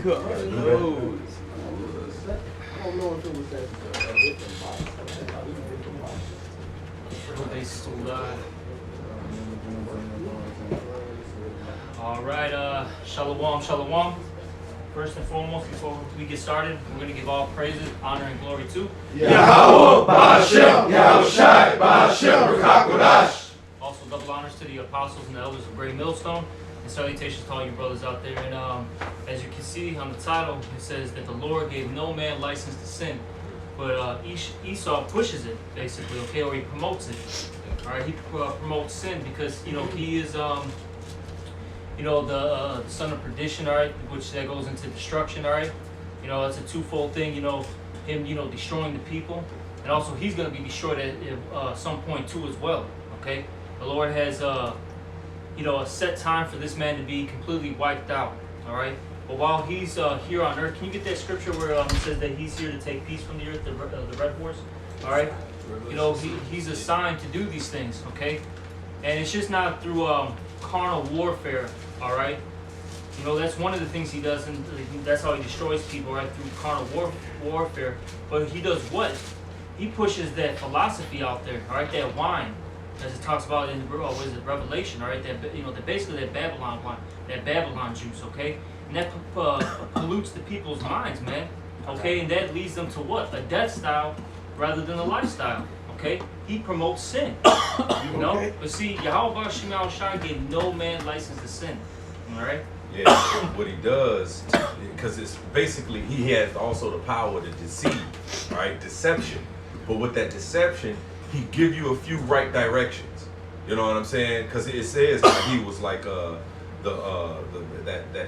God. Oh. I don't know if it was that different box. They still die. All right, shalom, shalom. First and foremost, before we get started, we're going to give all praises, honor, and glory to Yahweh, Ba'ashem, Yahushai, Ba'ashem, Rakakwadash. Also, double honors to the apostles and the elders of Great Millstone, and salutations to all you brothers out there. And as you can see on the title, it says that the Lord gave no man license to sin, but Esau pushes it, basically, okay, or he promotes it. All right, he promotes sin because, you know, he is, you know, the son of perdition, all right, which that goes into destruction, all right. You know, it's a twofold thing, you know, him, you know, destroying the people, and also he's going to be destroyed at some point too as well, okay. The Lord has, you know, a set time for this man to be completely wiped out, all right. But while he's here on earth, can you get that scripture where it says that he's here to take peace from the earth, the red horse, all right. You know, he's assigned to do these things, okay? And it's just not through carnal warfare, all right? You know, that's one of the things he does, and that's how he destroys people, right? Through carnal warfare. But he does what? He pushes that philosophy out there, all right? That wine, as it talks about in what is it, Revelation, all right? That, you know, basically that Babylon wine, that Babylon juice, okay? And that pollutes the people's minds, man, okay? And that leads them to what? A death style rather than a lifestyle, okay? He promotes sin, you know? Okay. But see, Yahweh Shema Shai gave no man license to sin, all right? Yeah, what he does, because it's basically, he has also the power to deceive, right? Deception. But with that deception, he give you a few right directions. You know what I'm saying? Because it says that he was like that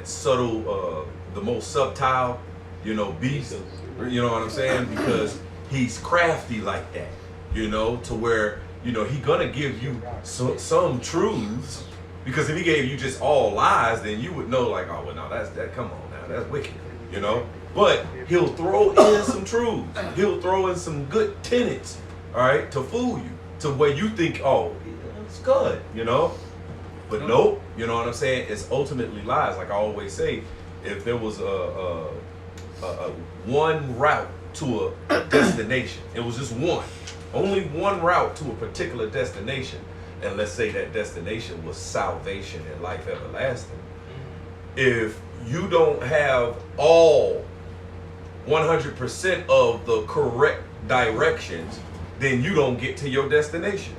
subtle, the most subtle, you know, beast. You know what I'm saying? Because he's crafty like that, you know, to where, you know, he gonna give you some truths, because if he gave you just all lies, then you would know, like, oh, well, no, come on now, that's wicked, you know. But he'll throw in some truths, he'll throw in some good tenets, all right, to fool you, to where you think, oh, it's good, you know. But nope, you know what I'm saying? It's ultimately lies. Like I always say, if there was a one route to a destination, it was just one, only one route to a particular destination, and let's say that destination was salvation and life everlasting. If you don't have all 100% of the correct directions, then you don't get to your destination.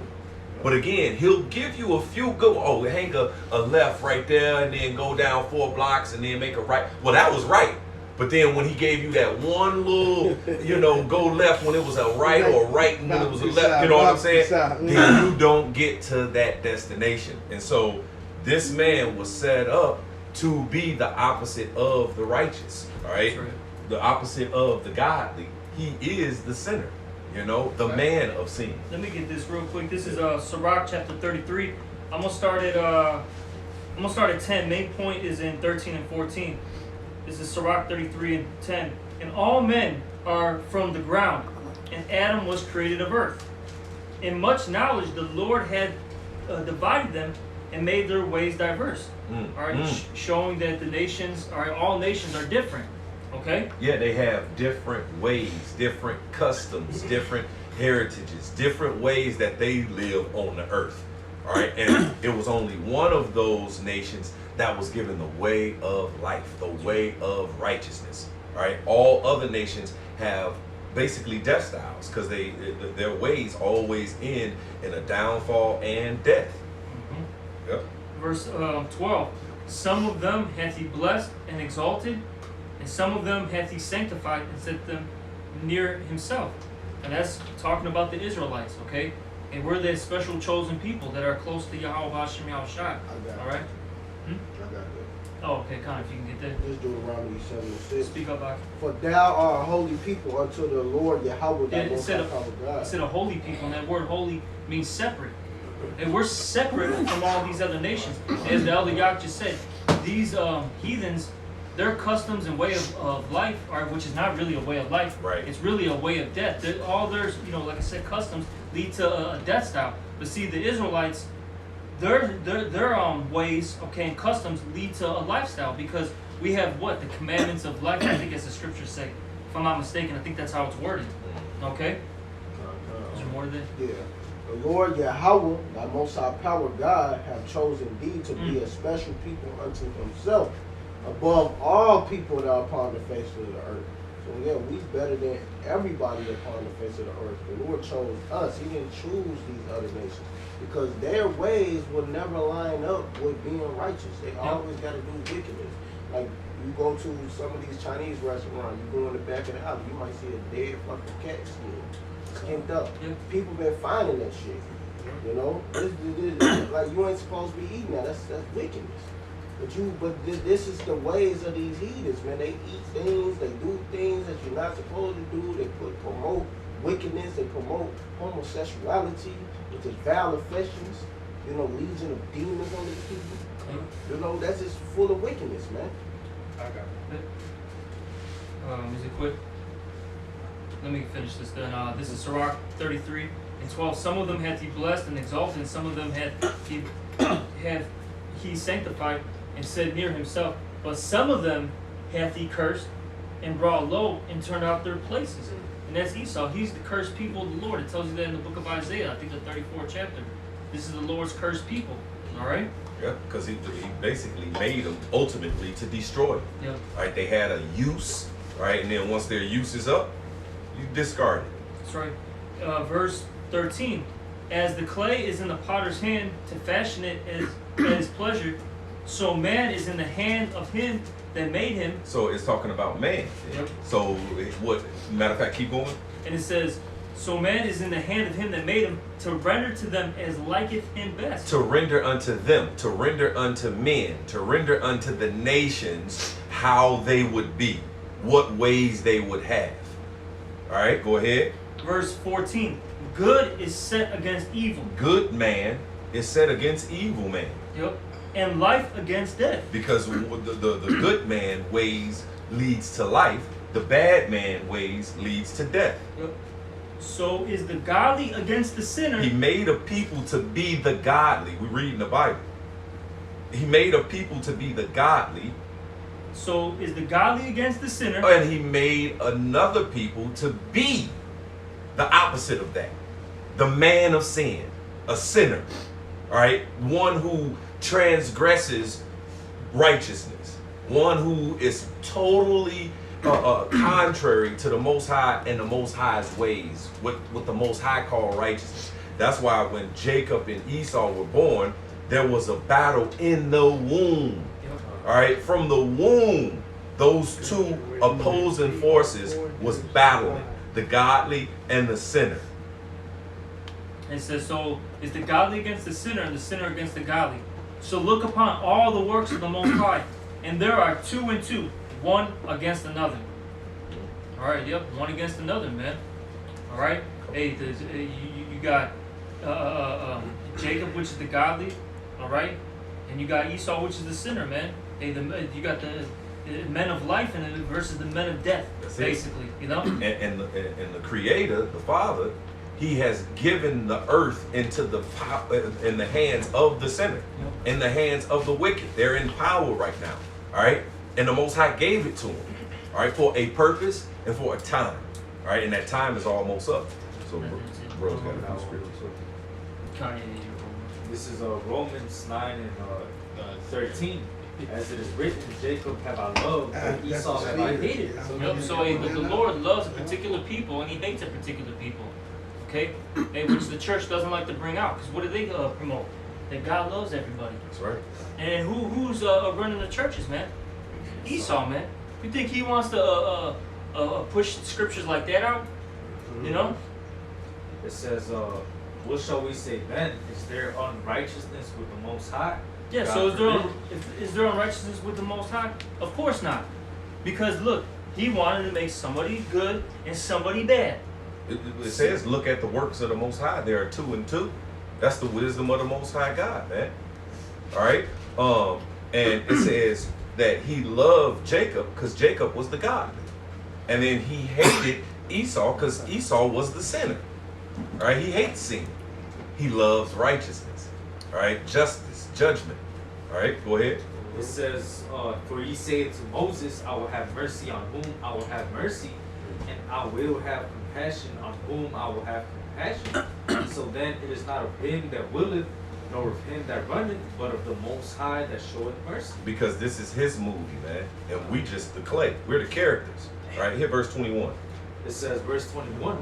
But again, he'll give you a few good, hang a left right there and then go down 4 blocks and then make a right. Well, that was right. But then when he gave you that one little, you know, go left when it was a right, or right when it was a left, you know what I'm saying? Then you don't get to that destination. And so this man was set up to be the opposite of the righteous, all right? The opposite of the godly. He is the sinner, you know, the man of sin. Let me get this real quick. This is Sirach chapter 33. I'm gonna start at 10. Main point is in 13 and 14. This is Sirach 33 and 10. And all men are from the ground, and Adam was created of earth. In much knowledge the Lord had divided them and made their ways diverse. All right, showing that the nations, all nations are different. Okay. Yeah, they have different ways, different customs, different heritages, different ways that they live on the earth. All right, and it was only one of those nations that was given the way of life, the way of righteousness. All right, all other nations have basically death styles, because their ways always end in a downfall and death. Yep. Verse 12. Some of them hath he blessed and exalted, and some of them hath he sanctified and set them near himself. And that's talking about the Israelites, okay? And we're the special chosen people that are close to Yahweh Hashem Yahushai. All right? I got that. Oh, okay, Con, if you can get that. Let's do Deuteronomy 7:6. Speak up, Ak. For thou art a holy people unto the Lord Yahweh thy Most High God. It said a holy people, and that word holy means separate. And we're separate from all these other nations. As the Elder Yak just said, these heathens, their customs and way of life, which is not really a way of life. Right. It's really a way of death. All their, like I said, customs lead to a death style. But see, the Israelites, their ways, okay, and customs lead to a lifestyle, because we have what? The commandments of life. I think as the scriptures say. If I'm not mistaken, I think that's how it's worded. Okay? Is there more to that? Yeah. The Lord Yahweh, thy most high power God, have chosen thee to be a special people unto himself, above all people that are upon the face of the earth. So yeah, we better than everybody upon the face of the earth. The Lord chose us. He didn't choose these other nations because their ways will never line up with being righteous. They always got to do wickedness. Like you go to some of these Chinese restaurants, you go in the back of the house, you might see a dead fucking cat skinned up. People been finding that shit. You know, this, like you ain't supposed to be eating that. That's wickedness. But this is the ways of these heathens, man. They eat things, they do things that you're not supposed to do. They promote wickedness, they promote homosexuality, which is vile affections. You know, legion of demons on these people. You know, that's just full of wickedness, man. I got it. Is it quick? Let me finish this then. This is Sirach 33:12. Some of them hath he blessed and exalted, and some of them hath he sanctified and said near himself. But some of them hath he cursed and brought low and turned out their places. And that's Esau. He's the cursed people of the Lord. It tells you that in the book of Isaiah, I think the 34th chapter. This is the Lord's cursed people. All right? Yeah, because he basically made them ultimately to destroy them. Yep. Right? They had a use, right? And then once their use is up, you discard it. That's right. Verse 13. As the clay is in the potter's hand to fashion it at his pleasure, so man is in the hand of him that made him. So it's talking about man. Yep. So what? Matter of fact, keep going. And it says, so man is in the hand of him that made him to render to them as liketh him best. To render unto them, to render unto men, to render unto the nations how they would be, what ways they would have. All right, go ahead. Verse 14. Good is set against evil. Good man is set against evil man. Yep. And life against death. Because the good man ways leads to life. The bad man ways leads to death. Yep. So is the godly against the sinner. He made a people to be the godly. We read in the Bible. He made a people to be the godly. So is the godly against the sinner. And he made another people to be the opposite of that. The man of sin. A sinner. All right? One who transgresses righteousness. One who is totally contrary to the Most High and the Most High's ways. What the Most High called righteousness. That's why when Jacob and Esau were born, there was a battle in the womb. All right? From the womb, those two opposing forces was battling. The godly and the sinner. It says, so is the godly against the sinner and the sinner against the godly. So look upon all the works of the Most High, and there are 2 and 2, one against another. All right, yep, one against another, man. All right, hey, you got Jacob, which is the godly, all right, and you got Esau, which is the sinner, man. Hey, you got the men of life and versus the men of death. That's basically, you know. And the Creator, the Father, He has given the earth into in the hands of the sinner, in the hands of the wicked. They're in power right now. All right, and the Most High gave it to them. All right, for a purpose and for a time. All right, and that time is almost up. So, bro's got a few scriptures. This is Romans 9 and 13. As it is written, Jacob have I loved, but Esau have I hated. So the Lord loves a particular people and he hates a particular people. Okay? Which the church doesn't like to bring out. Because what do they promote? That God loves everybody. That's right. And who's running the churches, man? Esau, man. You think he wants to push scriptures like that out? You know? It says, what shall we say then? Is there unrighteousness with the Most High? Yeah, so is there unrighteousness with the Most High? Of course not. Because look, he wanted to make somebody good and somebody bad. It says, look at the works of the Most High. There are 2 and 2. That's the wisdom of the Most High God, man. All right? And it says that he loved Jacob because Jacob was the godly. And then he hated Esau because Esau was the sinner. All right? He hates sin. He loves righteousness. All right? Justice, judgment. All right? Go ahead. It says, for he said to Moses, I will have mercy on whom I will have mercy, and I will have compassion on whom I will have compassion. So then it is not of him that willeth, nor of him that runneth, but of the Most High that showeth mercy. Because this is his movie, man. And we just the clay. We're the characters. Right here, verse 21. It says, verse 21.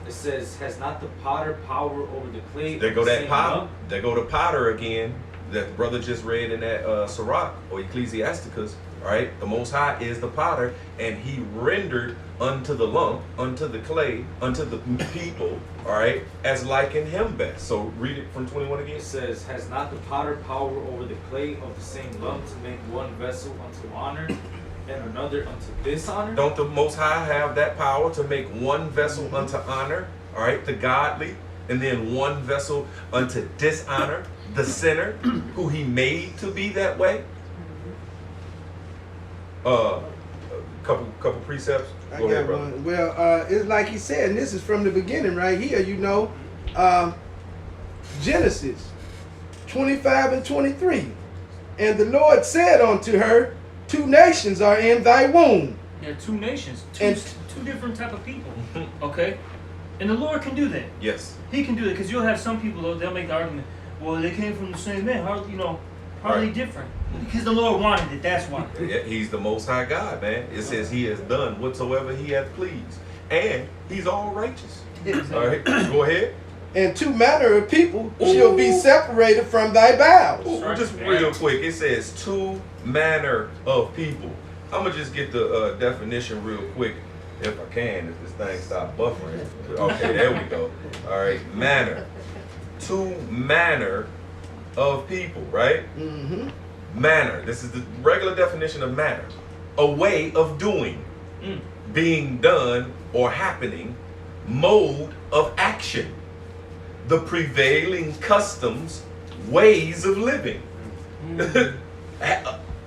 It says, has not the potter power over the clay? There go of the that same potter. lump? There go the potter again. That the brother just read in that Sirach or Ecclesiasticus. Right? The Most High is the potter, and he rendered unto the lump, unto the clay, unto the people, all right, as liking him best. So read it from 21 again. It says, has not the potter power over the clay of the same lump to make one vessel unto honor and another unto dishonor? Don't the Most High have that power to make one vessel unto honor, all right, the godly, and then one vessel unto dishonor, the sinner, who he made to be that way? Couple precepts. I Go ahead, got brother. one. Well, it's like he said, and this is from the beginning right here, you know. Genesis 25 and 23. And the Lord said unto her, 2 nations are in thy womb. There are 2 nations, And- two different type of people. Okay? And the Lord can do that. Yes. He can do it, because you'll have some people, they'll make the argument, well, they came from the same man. How are they different? Because the Lord wanted it, that's why. Yeah, he's the Most High God, man. It says he has done whatsoever he hath pleased. And he's all righteous. All right, go ahead. And 2 manner of people shall be separated from thy bowels. Ooh, just real quick, it says 2 manner of people. I'm going to just get the definition real quick, if I can, if this thing stop buffering. Okay, there we go. All right, manner. 2 manner of people, right? Mm-hmm. Manner. This is the regular definition of manner. A way of doing, being done or happening, mode of action, the prevailing customs, ways of living, and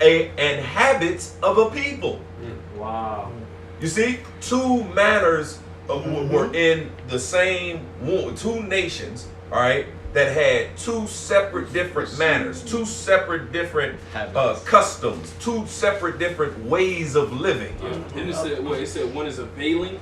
habits of a people. Wow. You see, 2 manners were in the same 2 nations, all right, that had 2 separate different manners, 2 separate different customs, 2 separate different ways of living. Then it said one is a veiling.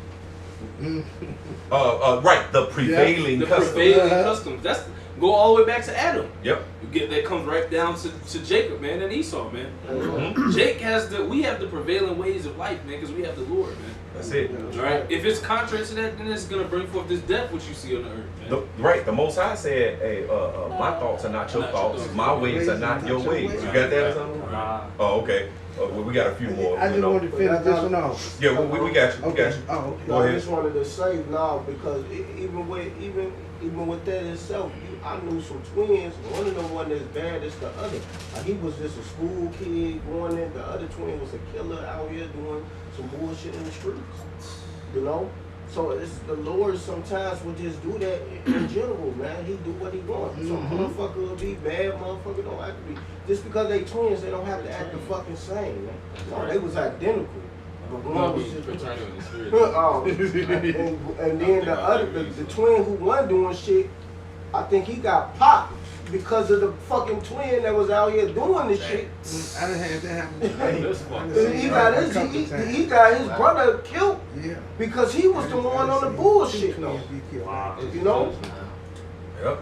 Right, the prevailing The customs. prevailing customs. That's go all the way back to Adam. Yep. You get that comes right down to Jacob, man, and Esau, man. Mhm. Jake has we have the prevailing ways of life, man, because we have the Lord, man. That's it. All right. If it's contrary to that, then it's gonna bring forth this death which you see on the earth, man. Right, the Most High said, "Hey, my thoughts are not your thoughts. My ways are not your ways." You got that or something? Wow. Oh, okay. Well, we got a few more. I you just know. wanted to finish this one off. Yeah, we got you. We Okay. got you. Oh, okay. Go I ahead. just wanted to say now because even with that itself, I knew some twins. One of them wasn't as bad as the other. He was just a school kid going in. The other twin was a killer out here doing some bullshit in the streets. You know. So it's the Lord sometimes will just do that in general, man. He do what he wants. Some motherfucker will be bad, motherfucker don't have to be. Just because they twins, they don't have to act the fucking same, man. No, they was identical. But one was just Fraternity in the spirit. and then the other, the twin who wasn't doing shit, I think he got popped because of the fucking twin that was out here doing this shit. I done had that happen to me. That's fucked I up. He got he got his brother killed Yeah. because he was the one on the bullshit, though. Wow. You know? Yep.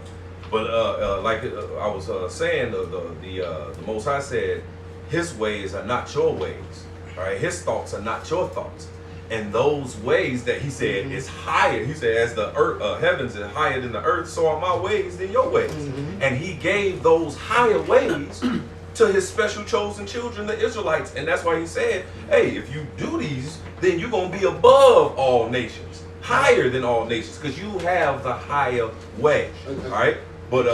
But like I was saying, the Most High said, His ways are not your ways. All right, His thoughts are not your thoughts. And those ways that He said is higher. He said, as the earth, heavens is higher than the earth, so are my ways than your ways. And He gave those higher ways to His special chosen children, the Israelites. And that's why He said, hey, if you do these, then you're going to be above all nations, higher than all nations, because you have the higher way. All right? But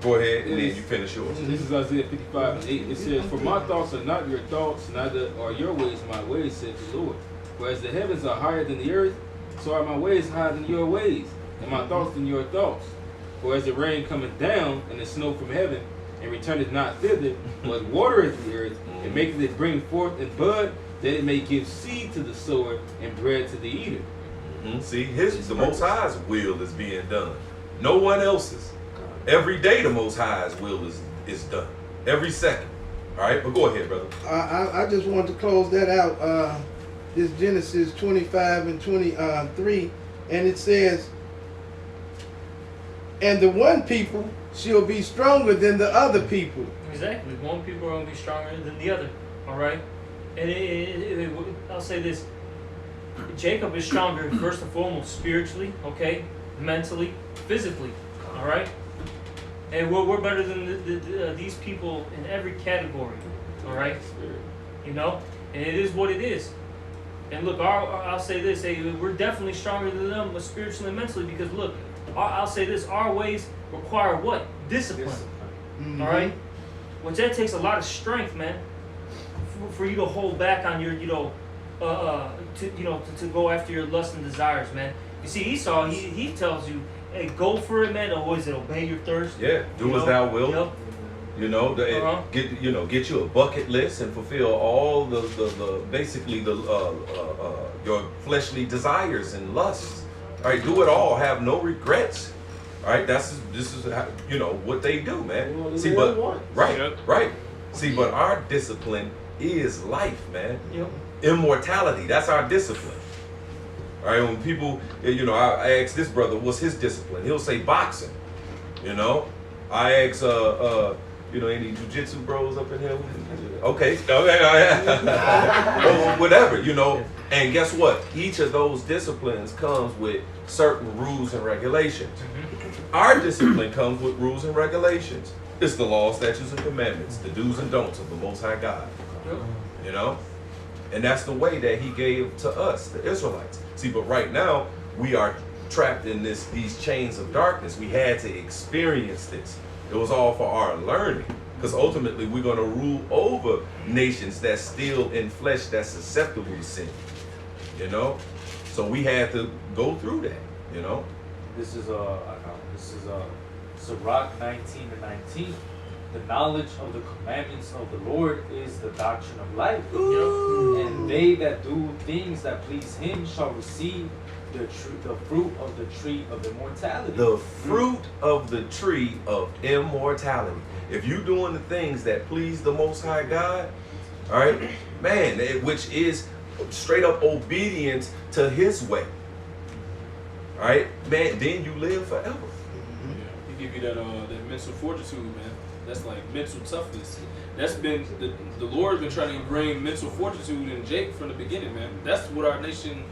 go ahead and then you finish yours. This is Isaiah 55:8. It says, "For my thoughts are not your thoughts, neither are your ways my ways," said the Lord. "For as the heavens are higher than the earth, so are my ways higher than your ways, and my thoughts than your thoughts. For as the rain cometh down, and the snow from heaven, and returneth not thither, but watereth the earth, and maketh it bring forth and bud, that it may give seed to the sower, and bread to the eater." See, the Most High's will is being done. No one else's. Every day the Most High's will is done. Every second. All right, but go ahead, brother. I just want to close that out. This Genesis 25 and 23, and it says, and the one people shall be stronger than the other people. Exactly. One people are going to be stronger than the other. All right? And I'll say this. Jacob is stronger, first and foremost, spiritually, okay? Mentally, physically. All right? And we're better than these people in every category. All right? You know? And it is what it is. And look, I'll say this. Hey, we're definitely stronger than them, but spiritually and mentally, because look, I'll say this. Our ways require what? Discipline. Mm-hmm. All right? Which that takes a lot of strength, man, for you to hold back on your, to go after your lusts and desires, man. You see, Esau, he tells you, hey, go for it, man. Or what is it? Obey your thirst. Yeah, do as thou wilt. Yep. You know, get you a bucket list and fulfill all the basically your fleshly desires and lusts. All right, do it all. Have no regrets. All right, this is how, what they do, man. See, but right. See, but our discipline is life, man. Yep. Immortality. That's our discipline. All right, when people, I ask this brother, what's his discipline? He'll say boxing. I ask any jujitsu bros up in here? Okay. Whatever, And guess what? Each of those disciplines comes with certain rules and regulations. Our discipline comes with rules and regulations. It's the law, statutes, and commandments, the do's and don'ts of the Most High God. And that's the way that He gave to us, the Israelites. See, but right now, we are trapped in these chains of darkness. We had to experience this. It was all for our learning, because ultimately we're going to rule over nations that's still in flesh, that's susceptible to sin. So we had to go through that. This is Sirach 19:19. The knowledge of the commandments of the Lord is the doctrine of life. And they that do things that please Him shall receive the fruit of the tree of immortality. The fruit of the tree of immortality. If you're doing the things that please the Most High God, all right, man, which is straight up obedience to His way, all right, man, then you live forever. He give you that mental fortitude, man. That's like mental toughness. That's been the Lord's been trying to bring mental fortitude in Jake from the beginning, man. That's what our nation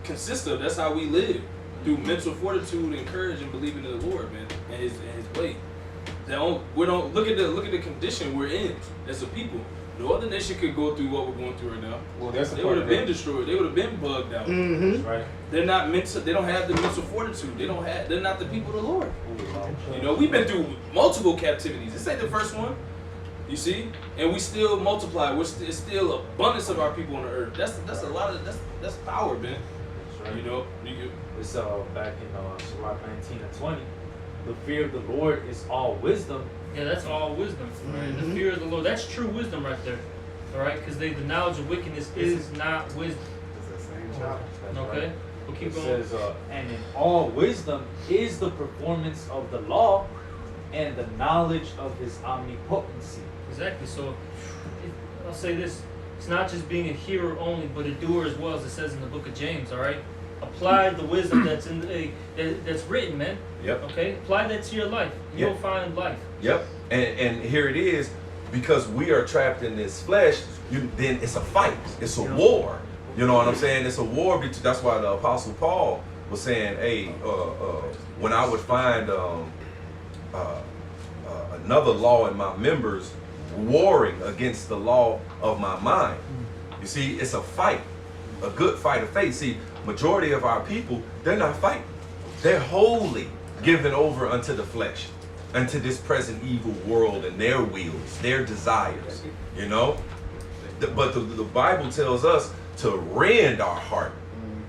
consists of. That's how we live, through mental fortitude and courage and believing in the Lord, man, and His way. We don't look at the condition we're in as a people. No other nation could go through what we're going through right now. Well, they would have been destroyed. They would have been bugged out. Mm-hmm. Right. They're not mental. They don't have the mental fortitude. They're not the people of the Lord. We've been through multiple captivities. This ain't the first one. You see, and we still multiply. It's still abundance of our people on the earth. That's a lot of that's power, man. That's right. It's back in Sirach 19:20. The fear of the Lord is all wisdom. Yeah, that's all wisdom. Right? The fear of the Lord. That's true wisdom right there. All right? Because the knowledge of wickedness is not wisdom. It's the same chapter. Okay? Right. We'll keep It going. says, and in all wisdom is the performance of the law and the knowledge of His omnipotency. Exactly. So, I'll say this. It's not just being a hearer only, but a doer as well, as it says in the book of James, all right? Apply the wisdom that's that's written, man. Yep. Okay? Apply that to your life. You'll Yep. find life. Yep. And here it is, because we are trapped in this flesh, then it's a fight. It's a war. You know what I'm saying? It's a war. That's why the Apostle Paul was saying, hey, when I would find another law in my members warring against the law of my mind. You see, it's a fight, a good fight of faith. See, majority of our people, they're not fighting. They're wholly given over unto the flesh, unto this present evil world and their wills, their desires, But the Bible tells us to rend our heart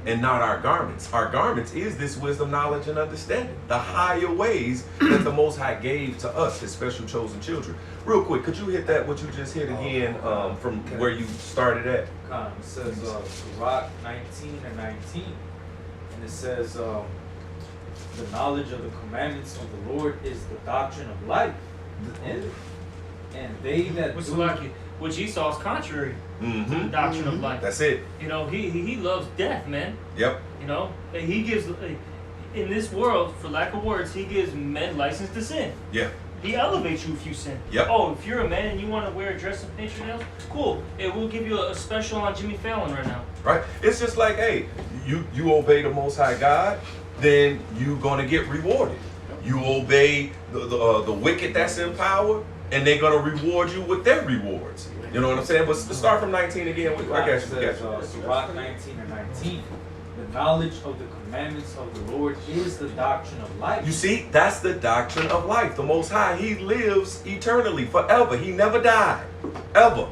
and not our garments. Our garments is this wisdom, knowledge, and understanding, the higher ways that the Most High gave to us, His special chosen children. Real quick, could you hit that, what you just hit again, from where you started at? It says Sirach 19:19, and it says the knowledge of the commandments of the Lord is the doctrine of life. And And they that Which, do which Esau's contrary to the Mm-hmm. doctrine of life. That's it. You know, he loves death, man. Yep. You know, he gives in this world, for lack of words, he gives men license to sin. Yeah. He elevates you if you sin. Yep. Oh, if you're a man and you want to wear a dress of nature nails, cool. It will give you a special on Jimmy Fallon right now. Right. It's just like, hey, you obey the Most High God, then you're gonna get rewarded. You obey the wicked that's in power, and they're gonna reward you with their rewards. You know what I'm saying? But let's start from 19 again. I got you. Sirach 19 and 19. The knowledge of the commandments of the Lord is the doctrine of life. You see, that's the doctrine of life. The Most High, He lives eternally, forever. He never died, ever. All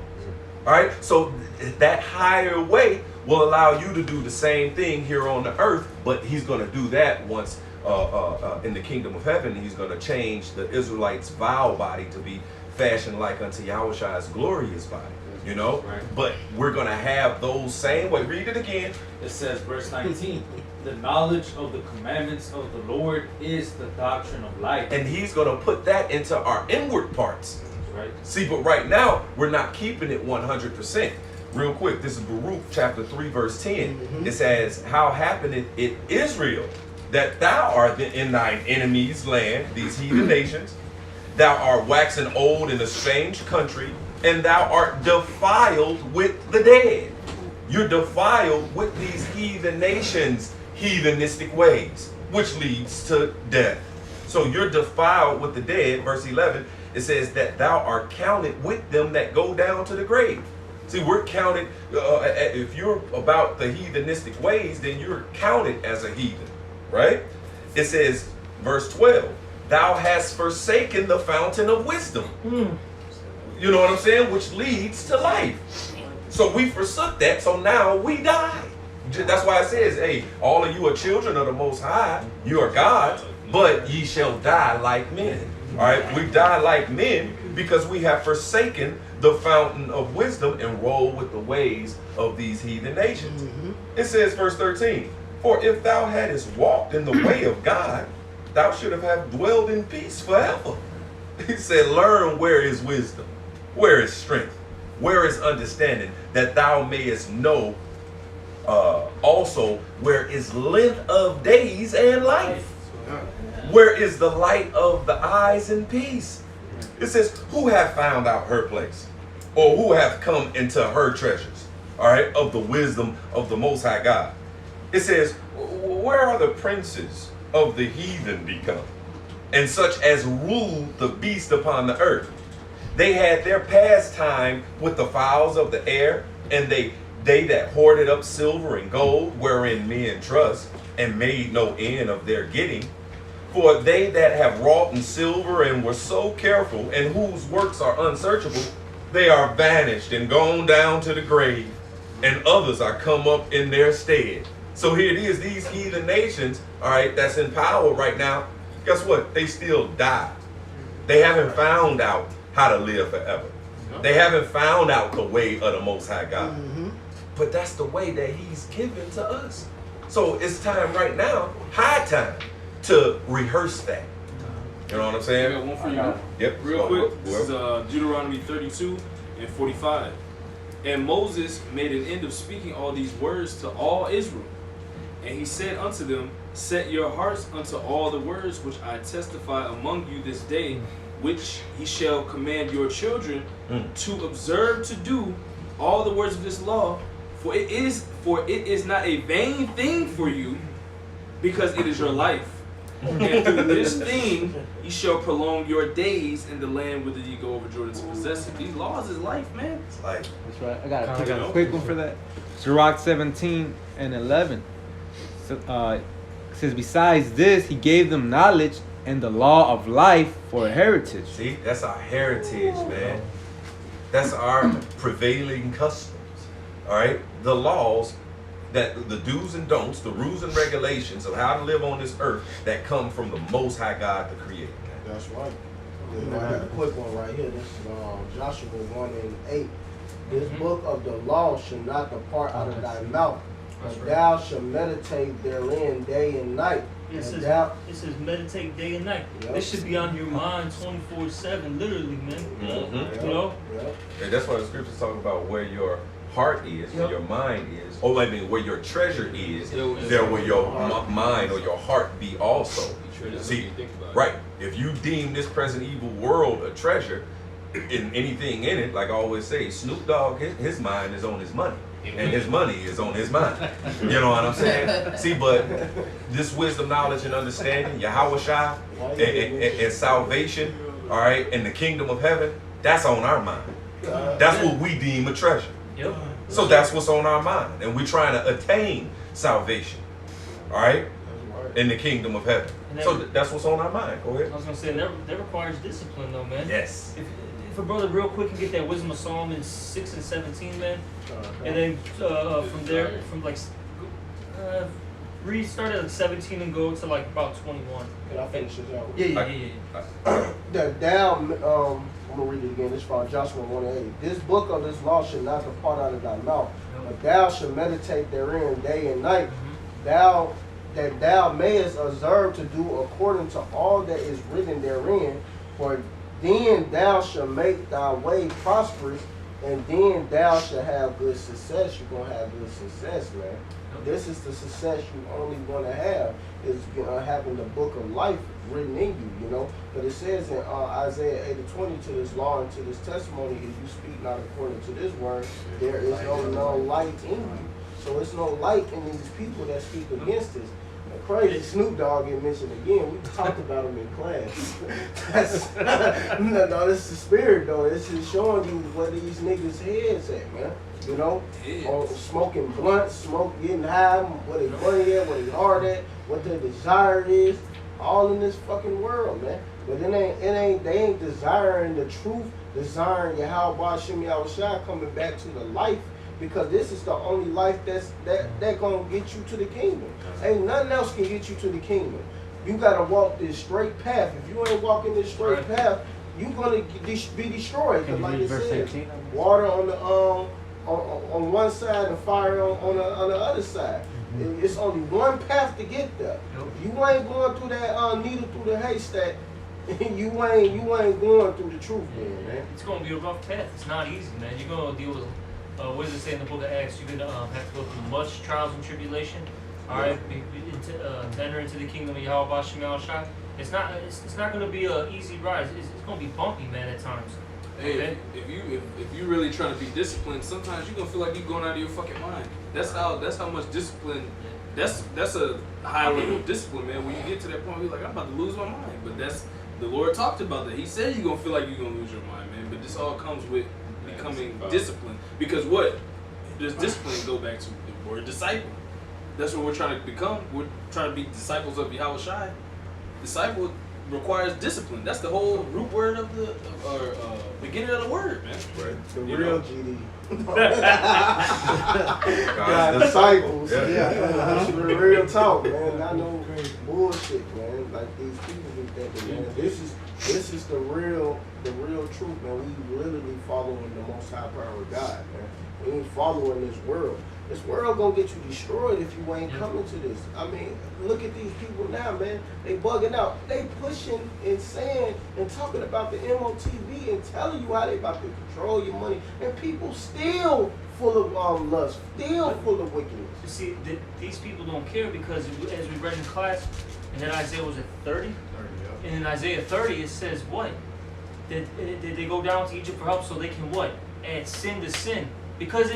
right. So that higher way will allow you to do the same thing here on the earth, but He's going to do that once in the kingdom of heaven. He's going to change the Israelites' vile body to be fashioned like unto Yahushua's glorious body. You know, Right. but we're going to have those same way. Read it again. It says, verse 19, the knowledge of the commandments of the Lord is the doctrine of life. And He's going to put that into our inward parts. Right. See, but right now, we're not keeping it 100%. Real quick, this is Baruch chapter 3, verse 10. It says, how happeneth it Israel, that thou art in thine enemy's land, these heathen nations, thou art waxen old in a strange country, and thou art defiled with the dead. You're defiled with these heathen nations, heathenistic ways, which leads to death. So you're defiled with the dead. Verse 11, it says that thou art counted with them that go down to the grave. See, we're counted, if you're about the heathenistic ways, then you're counted as a heathen, right? It says, verse 12, thou hast forsaken the fountain of wisdom. You know what I'm saying? Which leads to life. So we forsook that, so now we die. That's why it says, hey, all of you are children of the Most High. You are gods, but ye shall die like men. All right, we die like men because we have forsaken the fountain of wisdom and roll with the ways of these heathen nations. It says, verse 13, for if thou hadst walked in the way of God, thou should have dwelled in peace forever. He said, learn where is wisdom, where is strength, where is understanding, that thou mayest know also where is length of days and life. Where is the light of the eyes and peace? It says, who have found out her place? Or who have come into her treasures? All right, of the wisdom of the Most High God. It says, where are the princes of the heathen become? And such as ruled the beast upon the earth. They had their pastime with the fowls of the air, and they that hoarded up silver and gold, wherein men trust, and made no end of their getting. For they that have wrought in silver and were so careful, and whose works are unsearchable, they are vanished and gone down to the grave, and others are come up in their stead. So here it is, these heathen nations, all right, that's in power right now, guess what? They still die. They haven't found out how to live forever. They haven't found out the way of the Most High God. But that's the way that He's given to us. So it's time right now, high time, to rehearse that. You know what I'm I saying? got one for you. Yep. Real quick. This is Deuteronomy 32 and 45. And Moses made an end of speaking all these words to all Israel. And he said unto them, set your hearts unto all the words which I testify among you this day, which he shall command your children to observe to do all the words of this law, for it is not a vain thing for you, because it is your life. And through this thing ye shall prolong your days in the land whither ye go over Jordan to possess it. These laws is life, man. It's like, That's right. I got You a know? quick one for that. Sirach 17 and 11. So, it says, besides this, he gave them knowledge and the law of life for a heritage. see, that's our heritage, man. That's our prevailing customs. All right? The laws, that the do's and don'ts, the rules and regulations of how to live on this earth that come from the Most High God, the Creator. That's right. I have a quick one right here. This is Joshua 1 and 8. This book of the law shall not depart out of thy mouth, but thou shalt meditate therein day and night, It says, doubt. it says meditate day and night. Yep. This should be on your mind 24/7, literally, man. Mhm. You know? Yep. And that's why the scriptures talk about where your heart is, where Yep. your mind is. Oh, I mean, where your treasure is, Yeah, there will your mind or your heart be also. You treasure what See, you think about it. right. If you deem this present evil world a treasure, in anything in it, like I always say, Snoop Dogg, his mind is on his money. And his money is on his mind. You know what I'm saying? See, but this wisdom, knowledge, and understanding, Yahweh Shai, and salvation, all right, and the kingdom of heaven, that's on our mind. That's what we deem a treasure. Yep. So that's what's on our mind. And we're trying to attain salvation, all right, in the kingdom of heaven. So that's what's on our mind. Go I ahead. was gonna say that requires discipline, though, man. Yes. If a brother real quick can get that wisdom of Solomon 6 and 17, man, and then from there, from like restart at 17 and go to like about 21. Can I finish this out? Yeah. That down, I'm gonna read it again. This is from Joshua 1:8. This book of this law should not depart out of thy mouth, but thou shalt meditate therein day and night. That thou mayest observe to do according to all that is written therein. For then thou shalt make thy way prosperous, and then thou shalt have good success. You're gonna have good success, man. This is the success you only want to have, is having the book of life written in you, you know. But it says in Isaiah 8:20, to this law and to this testimony, if you speak not according to this word, there is no light in you. So it's no light in these people that speak against this. Crazy Snoop Dogg get mentioned again. We talked about him in class. No, this is the spirit though. It's just showing you where these niggas' heads at, man. You know, on smoking blunts, getting high, where they money at, where they heart at, what their desire is, all in this fucking world, man. But they ain't desiring the truth, desiring Yahweh Shem Yahushua coming back to the life. Because this is the only life that gonna get you to the kingdom. Ain't nothing else can get you to the kingdom. You gotta walk this straight path. If you ain't walking this straight path, you gonna be destroyed. Cause like it says, water on the on one side and fire on the other side. It's only one path to get there. If you ain't going through that needle through the haystack, you ain't going through the truth, man. It's gonna be a rough path. It's not easy, man. You're gonna deal with. What does it say in the book of Acts? You're gonna have to go through much trials and tribulation. All right, to enter into the kingdom of Yahweh Shem Yahushua. It's not gonna be an easy ride. It's gonna be bumpy, man, at times. Hey, Okay? if you really trying to be disciplined, sometimes you're gonna feel like you're going out of your fucking mind. That's how much discipline. That's a high level of discipline, man. When you get to that point, you're like, I'm about to lose my mind. But that's the Lord talked about that. He said you're gonna feel like you're gonna lose your mind, man. But this all comes with becoming disciplined. Because what does discipline go back to? We're a disciple. That's what we're trying to become. We're trying to be disciples of Yahweh Shai. Disciple requires discipline. That's the whole root word of the beginning of the word, man. Right. The You real know. GD. God's Disciples. Yeah. That's the real talk, man. Not no bullshit, man. Like these people be thinking, man. This is the real truth, man. We literally following the Most High power of God, man. We ain't following this world. This world gonna get you destroyed if you ain't coming to this. I mean, look at these people now, man. They bugging out. They pushing and saying and talking about the MOTV and telling you how they about to control your money. And people still full of lust, still full of wickedness. You see, these people don't care because as we read in class, and then Isaiah was at 30? And in Isaiah 30 it says what? Did they go down to Egypt for help so they can what? Add sin to sin. Because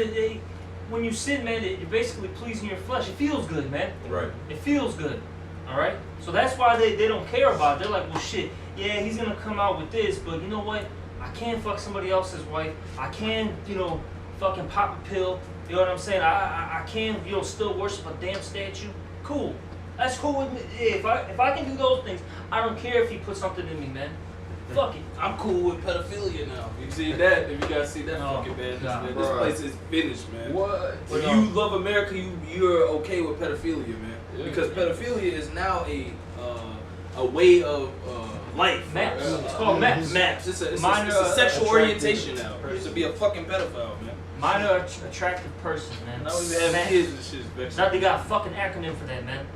when you sin, man, you're basically pleasing your flesh. It feels good, man. Right. It feels good. All right? So that's why they don't care about it. They're like, well, shit, yeah, he's going to come out with this, but you know what? I can fuck somebody else's wife. I can, fucking pop a pill. You know what I'm saying? I can, still worship a damn statue. Cool. That's cool with me. If I can do those things, I don't care if he puts something in me, man. Fuck it. I'm cool with pedophilia now. You see that? If you guys see that fucking badness, man. This place is finished, man. What? If you love America, you're okay with pedophilia, man. Because pedophilia is now a way of life. Maps. It's called maps. Maps. It's a Minor sexual attractive- orientation now. To be a fucking pedophile, man. Minor attractive person, man. Now we have kids and shit. Now they got a fucking acronym for that, man.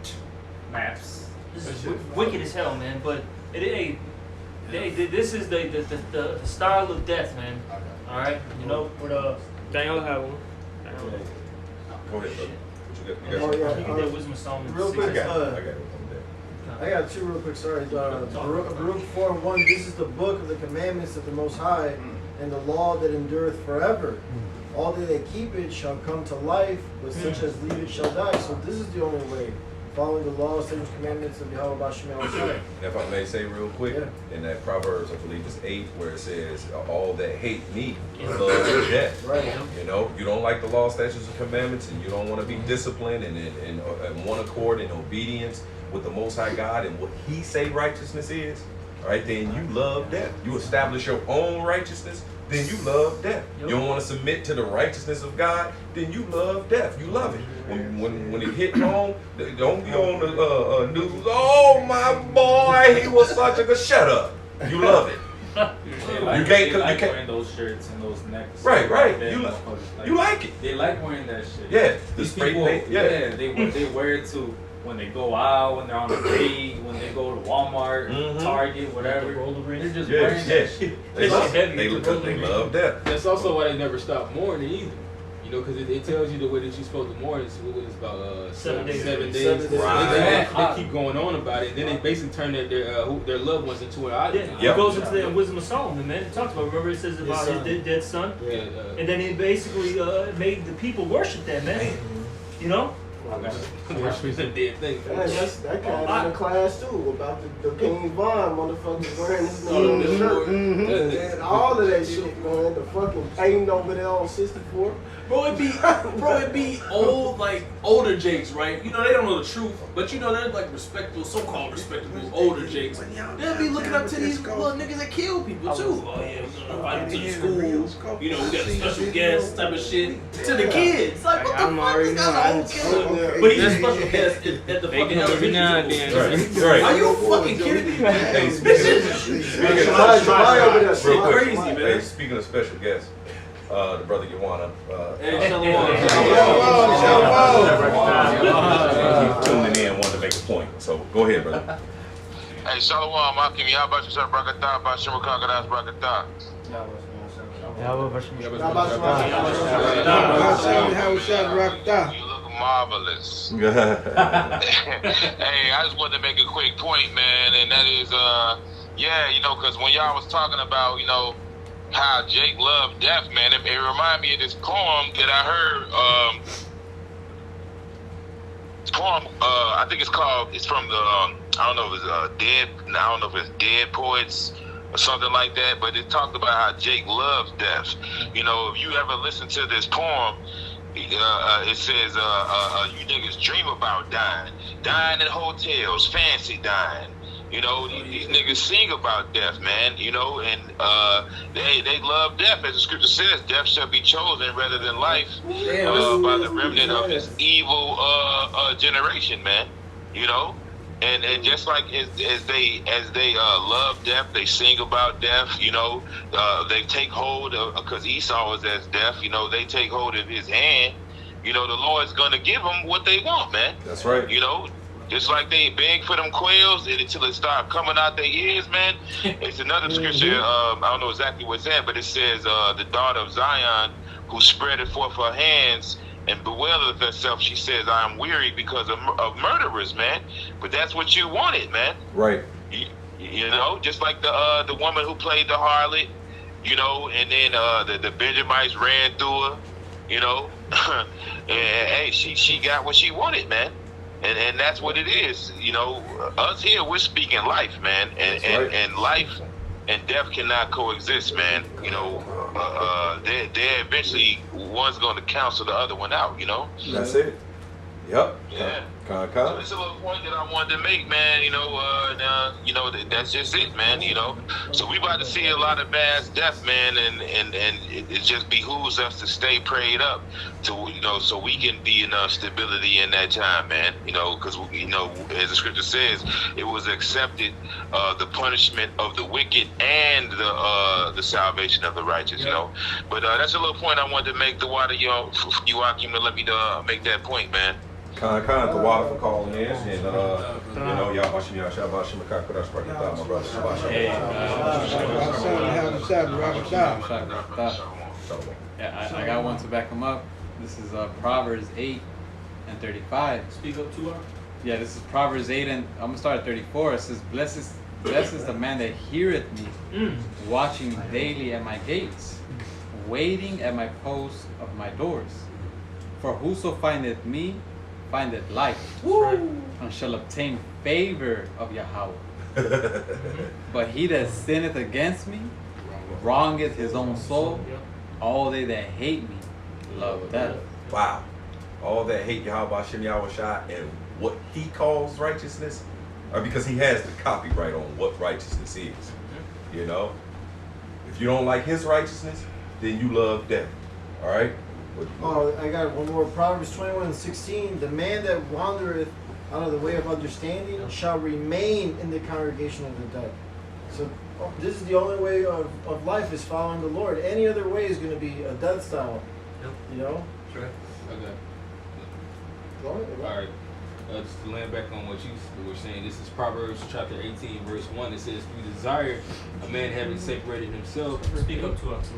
Maps. this is wicked as hell, man. But this is the style of death, man. All right, you know, with Daniel have one. Go ahead, brother. What you got? Oh, yeah. you can do wisdom stone. Real I quick, got it. I got it. I got two real quick stories. Baruch 4:1. This is the book of the commandments of the Most High, and the law that endureth forever. All they that keep it shall come to life, but such as leave it shall die. So this is the only way. Following the laws, statutes, commandments of Yahweh Bashim Shai. If I may say real quick, Yeah. in that Proverbs, I believe it's 8, where it says, all that hate me love death. Right. You know, you don't like the law, statutes, and commandments, and you don't want to be disciplined and in one accord and obedience with the Most High God and what He say righteousness is, all right, then you love death. You establish your own righteousness, then you love death. You don't want to submit to the righteousness of God, then you love death. You love it. When it hit home, don't be on the news. Oh my boy, he was such a good. Shut up. You love it. They like, You can't- wearing those shirts and those necks. Right. Like, You like it. They like wearing that shit. Yeah. The These spray people, paint. Yeah. they wear it to when they go out, when they're on a date, when they go to Walmart, Mhm. Target, whatever. They're just Yeah, wearing yeah. that shit. They It's they love death. That's also why they never stop mourning either. You know, because it tells you the way that you're supposed to mourn is about 7 days. 7 days. 7 days. Right. They keep going on about it, and then they basically turn their loved ones into an idol. Yeah, it goes into the Wisdom of Solomon, man. It talks about. Remember, it says about his dead son, Yeah. and then it basically made the people worship that, man. You know. Worshiping a dead thing. Yeah, that kind in the class too about the King Von motherfuckers wearing his shirt. And all of that shit, man. The fucking paint over there on 64. Bro, it be old, like older Jakes, right? You know, they don't know the truth, but you know, they're like respectable, so-called respectable older Jakes. They'll be looking up to these little niggas that kill people too. Oh yeah, we're gonna invite them to the school. You know, we got a special guest type of shit to the kids. Like, what the fuck? This guy's a whole killer, but he's a special guest at the fucking every now and elementary then. school. Right. Are you fucking kidding me? Hey, Shit crazy, man. Hey, speaking of special guests, the brother Yawana. Hey, Shalom. He tuning in, wanted to make a point. So go ahead, brother. Hey, Shalom, Akim, Yahba Shasha Brakatah, Bashim Kagadas Brakatah. You look marvelous. Hey, I just wanted to make a quick point, man, and that is, yeah, you know, because when y'all was talking about, you know, how Jake loved death, man, it reminded me of this poem that I heard, I think it's from the, I don't know if it's Dead Poets or something like that, but it talked about how Jake loves death. You know, if you ever listen to this poem, it says, you niggas dream about dying in hotels, fancy dying. You know, these niggas sing about death, man, you know, and they love death. As the scripture says, death shall be chosen rather than life by the remnant of this evil generation, man, you know. And just like as they love death, they sing about death, you know, they take hold of, because Esau was as death, you know, they take hold of his hand, you know, the Lord's going to give them what they want, man. That's right. You know, just like they beg for them quails until it start coming out their ears, man. It's another scripture, I don't know exactly what it's at, but it says, the daughter of Zion, who spreadeth forth her hands and bewaileth herself, she says, I am weary because of murderers, man. But that's what you wanted, man. Right. You know, just like the woman who played the harlot, you know, and then the Benjamites ran through her, you know. And hey, she got what she wanted, man. And that's what it is, you know. Us here, we're speaking life, man, and life and death cannot coexist, man. You know, they're eventually one's going to cancel the other one out, you know. That's it. Yep. Yeah. So it's a little point that I wanted to make, man. You know, you know, that's just it, man. You know, so we about to see a lot of mass death, man, and it just behooves us to stay prayed up, to, you know, so we can be in stability in that time, man. You know, because, you know, as the scripture says, it was accepted, the punishment of the wicked and the salvation of the righteous. You know, but that's a little point I wanted to make. The water, you know, you Akim, to let me make that point, man. Khan, the water for calling in, and you know, y'all watching y'all Shabbat Shemaka Kodash Barakatah, my brother Shabbat Shalom. Yeah, I got one to back him up. This is Proverbs 8 and 35. Speak up to her. Yeah, this is Proverbs 8 and I'm gonna start at 34. It says, Blessed is the man that heareth me, watching daily at my gates, waiting at my posts of my doors. For whoso findeth me, findeth life, and shall obtain favor of Yahweh. But he that sinneth against me, wrongeth his own soul. All they that hate me love death. Wow. All that hate Yahweh Hashem Yahweh Shai and what he calls righteousness, because he has the copyright on what righteousness is. You know? If you don't like his righteousness, then you love death. Alright? Oh, I got one more. Proverbs 21:16. The man that wandereth out of the way of understanding shall remain in the congregation of the dead. So this is the only way of life, is following the Lord. Any other way is going to be a death style. Yep. You know? Sure. Okay. Go ahead. All right. Just to land back on what you were saying, this is Proverbs chapter 18, verse 1. It says, through desire, a man having separated himself. Speak up to us,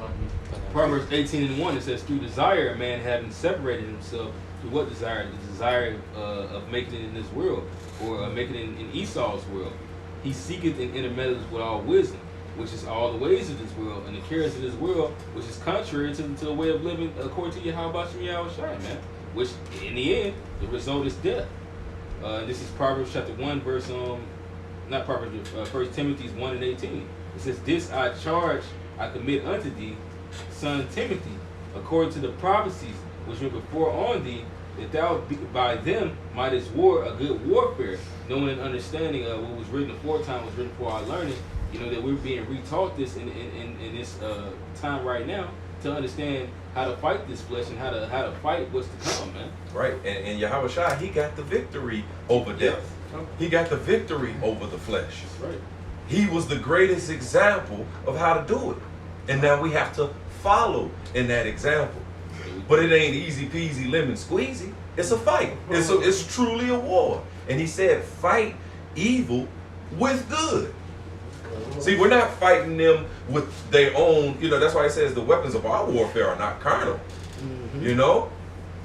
Proverbs 18 and 1, it says, through desire, a man having separated himself. Through what desire? The desire of making it in this world, or making it in Esau's world. He seeketh and intermeddles with all wisdom, which is all the ways of this world, and the cares of this world, which is contrary to the way of living according to Yahweh Yahweh Shai, man. Which, in the end, the result is death. This is Proverbs chapter 1, verse, not Proverbs, 1 Timothy 1 and 18. It says, this I charge, I commit unto thee, son Timothy, according to the prophecies which went before on thee, that thou by them mightest war a good warfare, knowing and understanding what was written aforetime was written for our learning. You know, that we're being retaught this in this time right now to understand how to fight this flesh and how to fight what's to come, man. Right, and Yahweh Shai, he got the victory over death. He got the victory over the flesh. That's right. He was the greatest example of how to do it. And now we have to follow in that example. But it ain't easy peasy lemon squeezy. It's a fight. It's truly a war. And he said, fight evil with good. See, we're not fighting them with their own, you know, that's why it says the weapons of our warfare are not carnal. You know?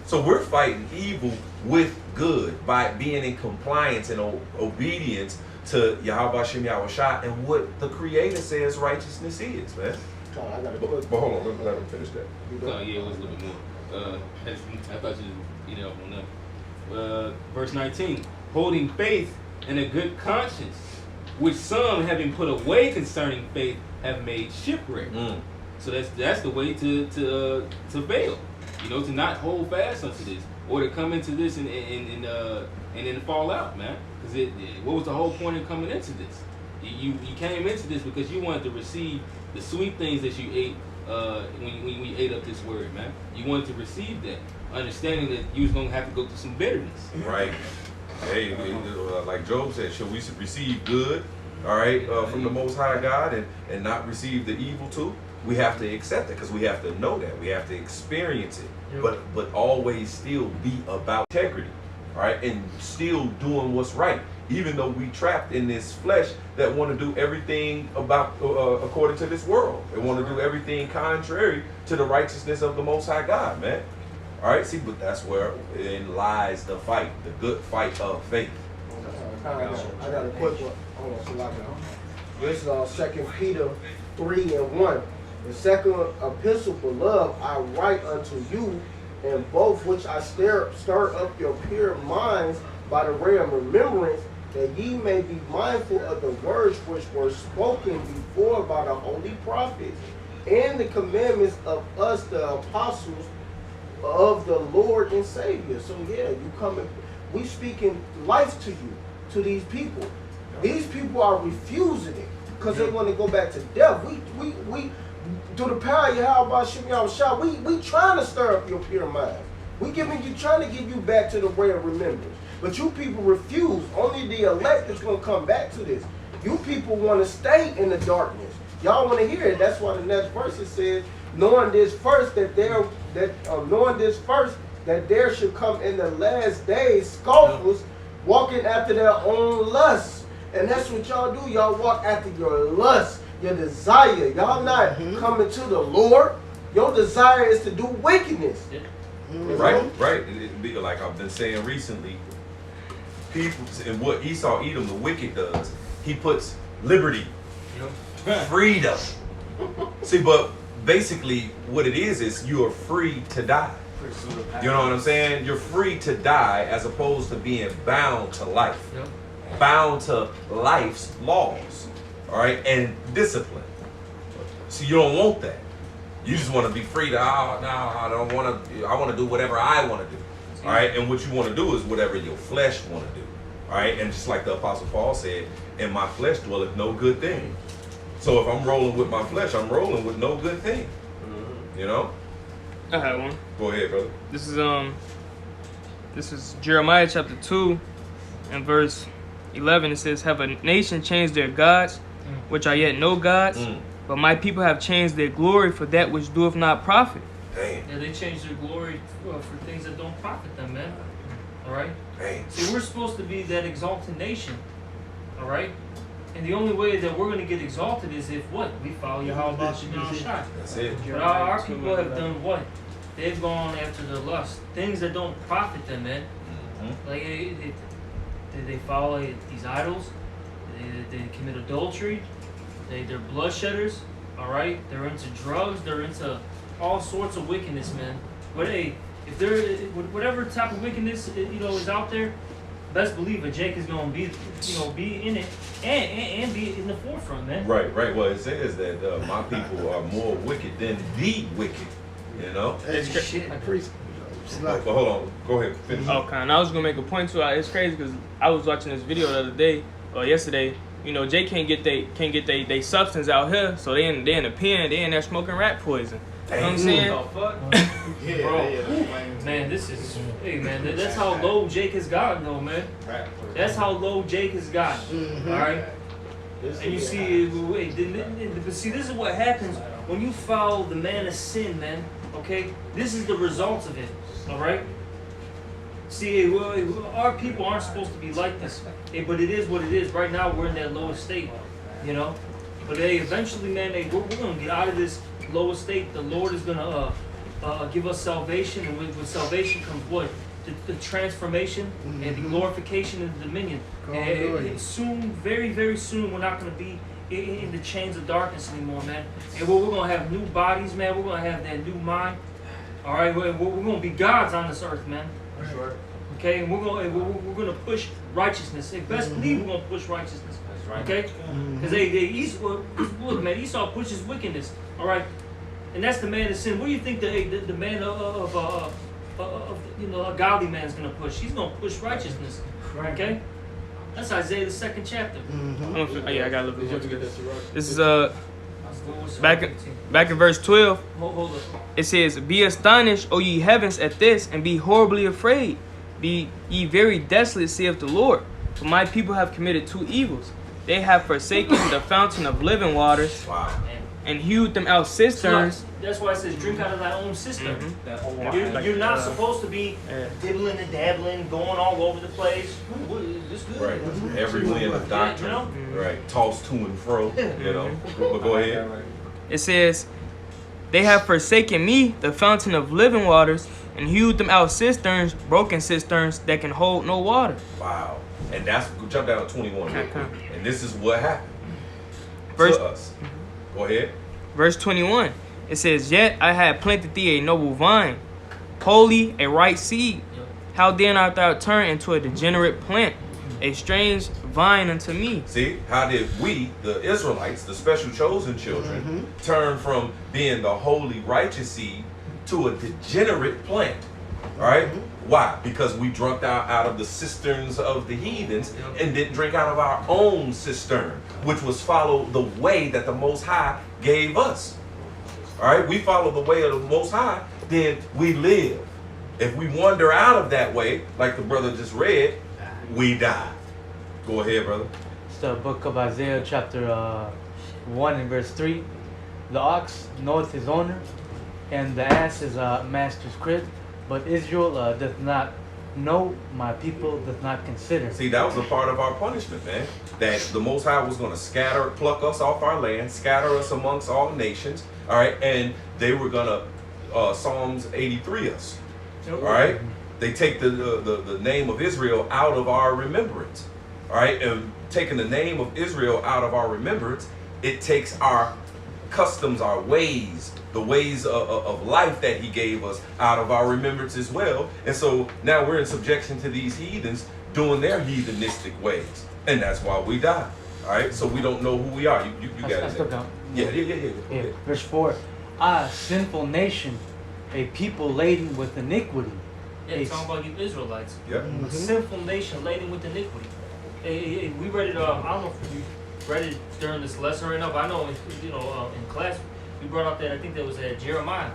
So we're fighting evil with good by being in compliance and obedience to Yahweh Hashem Yahweh Shai and what the Creator says righteousness is, man. I got But hold on, let him finish that. Oh, yeah, it was a little bit more. I thought you know, on that. Verse 19, holding faith and a good conscience, which some, having put away concerning faith, have made shipwreck. So that's the way to fail. You know, to not hold fast unto this, or to come into this and then fall out, man. Because what was the whole point of coming into this? You came into this because you wanted to receive the sweet things that you ate when we ate up this word, man. You wanted to receive that, understanding that you was gonna have to go through some bitterness. Right. Hey, like Job said, should we receive good, all right, from the Most High God and not receive the evil too? We have to accept it because we have to know that. We have to experience it, but always still be about integrity, all right, and still doing what's right. Even though we trapped in this flesh that want to do everything about according to this world. They want to do everything contrary to the righteousness of the Most High God, man. All right, see, but that's where in lies the fight, the good fight of faith. I got a quick one. Hold on, so lock it on. This is 2 Peter 3 and 1. The second epistle, beloved, I write unto you, in both which I stir up your pure minds by the way of remembrance, that ye may be mindful of the words which were spoken before by the holy prophets, and the commandments of us, the apostles of the Lord and Savior. So yeah, you come and we speaking life to you, to these people. These people are refusing it because they want to go back to death. We through the power of Yahweh Shem Yahweh Shah, we trying to stir up your pure mind. We trying to get you back to the way of remembrance. But you people refuse. Only the elect is going to come back to this. You people want to stay in the darkness. Y'all want to hear it. That's why the next verse it says, knowing this first that there should come in the last days scoffers walking after their own lusts. And that's what y'all do. Y'all walk after your lust, your desire. Y'all not coming to the Lord. Your desire is to do wickedness. Right. It be like I've been saying recently, people, and what Esau, Edom, the wicked does, he puts liberty, freedom. See, but basically what it is you are free to die. You know what I'm saying? You're free to die as opposed to being bound to life. Bound to life's laws. All right? And discipline. So you don't want that. You just want to be free to, I don't want to, I want to do whatever I want to do. All right? And what you want to do is whatever your flesh want to do. All right? And just like the Apostle Paul said, in my flesh dwelleth no good thing. So if I'm rolling with my flesh, I'm rolling with no good thing. You know? I had one. Go ahead, brother. This is Jeremiah chapter 2 and verse 11. It says, have a nation changed their gods, which are yet no gods, but my people have changed their glory for that which doeth not profit. Damn. Yeah, they changed their glory for things that don't profit them, man. All right? Damn. See, we're supposed to be that exalted nation. All right? And the only way that we're going to get exalted is if what? We follow Yahweh Shai. That's it. But our people have done what? They've gone after the lust. Things that don't profit them, man. Like, they follow these idols. They commit adultery. They're bloodshedders. All right? They're into drugs. They're into all sorts of wickedness, man. But hey, if they're whatever type of wickedness is out there, best believe it, Jake is gonna be in it and be in the forefront, man. Right. Well, it says that my people are more wicked than the wicked. You know. But hold on. Go ahead. Finish. Okay, and I was gonna make a point to it. It's crazy because I was watching this video the other day or yesterday. You know, Jay can't get they substance out here, so they in the pen. They in there smoking rat poison. You know what I'm saying? Bro, man, this is that's how low Jake has gotten, though, man. That's how low Jake has gotten. All right. And you see, but see, this is what happens when you follow the man of sin, man. Okay, this is the result of it. All right. See, our people aren't supposed to be like this, but it is what it is. Right now, we're in that lowest state, you know. But hey, eventually, man, we're gonna get out of this lower state. The Lord is gonna give us salvation, and with salvation comes what? The transformation and the glorification and the dominion. And soon, very, very soon, we're not gonna be in the chains of darkness anymore, man. And we're gonna have new bodies, man. We're gonna have that new mind. All right, we're gonna be gods on this earth, man. Sure. Okay, and we're gonna push righteousness. Hey, best believe we're gonna push righteousness. That's right. Okay, because look, man, Esau pushes wickedness. All right, and that's the man of sin. What do you think the man of a godly man is gonna push? He's gonna push righteousness. Okay, that's Isaiah the 2nd chapter. Yeah, I got a little bit more to this. This is back in verse 12. Hold up. It says, be astonished, O ye heavens, at this, and be horribly afraid. Be ye very desolate, saith the Lord. For my people have committed two evils. They have forsaken the fountain of living waters, and hewed them out cisterns. That's why it says, drink out of thy own cistern. You're not supposed to be dibbling and dabbling, going all over the place. This good. Right. Every wind of doctrine. You know? Right. Tossed to and fro. You know. But go ahead. It says, they have forsaken me, the fountain of living waters, and hewed them out cisterns, broken cisterns that can hold no water. Wow. And that's, jump down to 21 real quick. And this is what happened Verse, to us. Go ahead. Verse 21. It says, yet I had planted thee a noble vine, holy, a right seed. How then art thou turned into a degenerate plant, a strange vine unto me? See, how did we, the Israelites, the special chosen children, turn from being the holy, righteous seed to a degenerate plant? All right? Why? Because we drunk out of the cisterns of the heathens and didn't drink out of our own cistern, which was follow the way that the Most High gave us. All right? We follow the way of the Most High, then we live. If we wander out of that way, like the brother just read, we die. Go ahead, brother. It's the book of Isaiah, chapter 1 and verse 3. The ox knoweth his owner, and the ass is a master's crib, but Israel doth not know, my people doth not consider. See, that was a part of our punishment, man. That the Most High was going to pluck us off our land, scatter us amongst all nations, all right? And they were going to Psalms 83 us, all right? They take the name of Israel out of our remembrance, all right? And taking the name of Israel out of our remembrance, it takes our customs, our ways, the ways of life that he gave us out of our remembrance as well. And so now we're in subjection to these heathens doing their heathenistic ways. And that's why we die. All right? So we don't know who we are. You got it. Yeah. Verse 4. Sinful nation, a people laden with iniquity. Yeah, talking about you Israelites. Yeah. A sinful nation laden with iniquity. Hey, we read it, I don't know if you read it during this lesson right now, but I know, in class, we brought up that, I think that was at Jeremiah,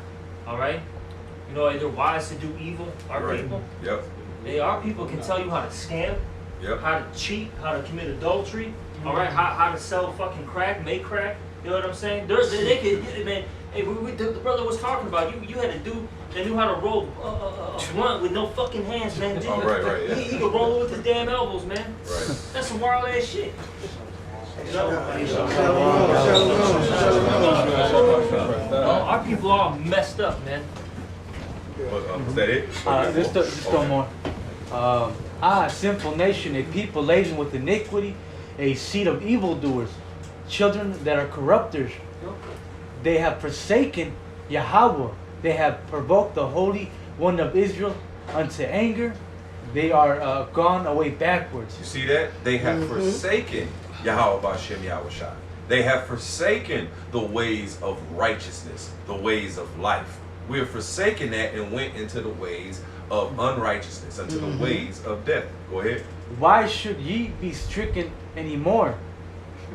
all right? You know, they're wise to do evil, our people. Yep. Our people can tell you how to scam, yep, how to cheat, how to commit adultery, all right? How to sell fucking crack, make crack, you know what I'm saying? They could, man, hey, the brother was talking about, you had a dude that knew how to roll a blunt with no fucking hands, man. Oh, right, yeah. He could roll it with his damn elbows, man. Right. That's some wild ass shit. Our people are all messed up, man. Is that it? Just one more. Sinful nation, a people laden with iniquity, a seed of evildoers, children that are corrupters. They have forsaken Yahweh. They have provoked the Holy One of Israel unto anger. They are gone away backwards. You see that? They have forsaken Yahweh Bashem Yahushua. They have forsaken the ways of righteousness, the ways of life. We have forsaken that and went into the ways of unrighteousness, into the ways of death. Go ahead. Why should ye be stricken anymore?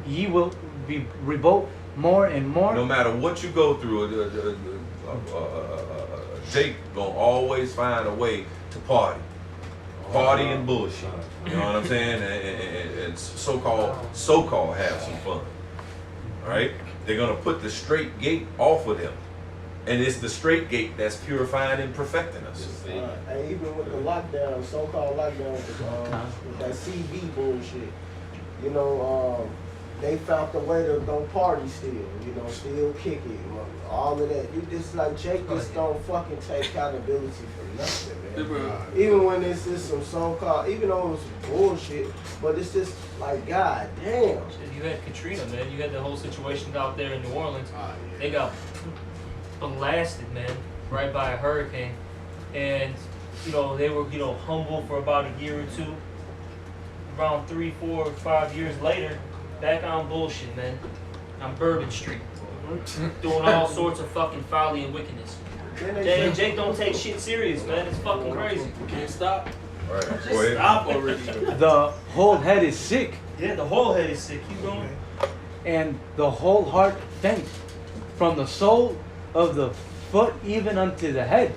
Ye will be revoked more and more. No matter what you go through, Jake gonna always find a way to party and bullshit. You know what I'm saying? And so-called have some fun. All right? They're gonna put the straight gate off of them, and it's the straight gate that's purifying and perfecting us. And even with the lockdown, so-called lockdown, with that CB bullshit, you know, they found the way to go party still, you know, still kick it, all of that. You just like Jake just don't fucking take accountability for nothing, man. Even when this is some so-called, even though it was bullshit, but it's just like, god damn. You had Katrina, man. You had the whole situation out there in New Orleans. They got blasted, man, right by a hurricane. And, you know, they were, humble for about a year or two. Around 3, 4, 5 years later, back on bullshit, man. On Bourbon Street. Doing all sorts of fucking folly and wickedness. Jake don't take shit serious, man. It's fucking crazy. Can't stop. All right, Just go ahead. stop already. The whole head is sick. Yeah, the whole head is sick. Keep going. And the whole heart faint. From the sole of the foot even unto the head,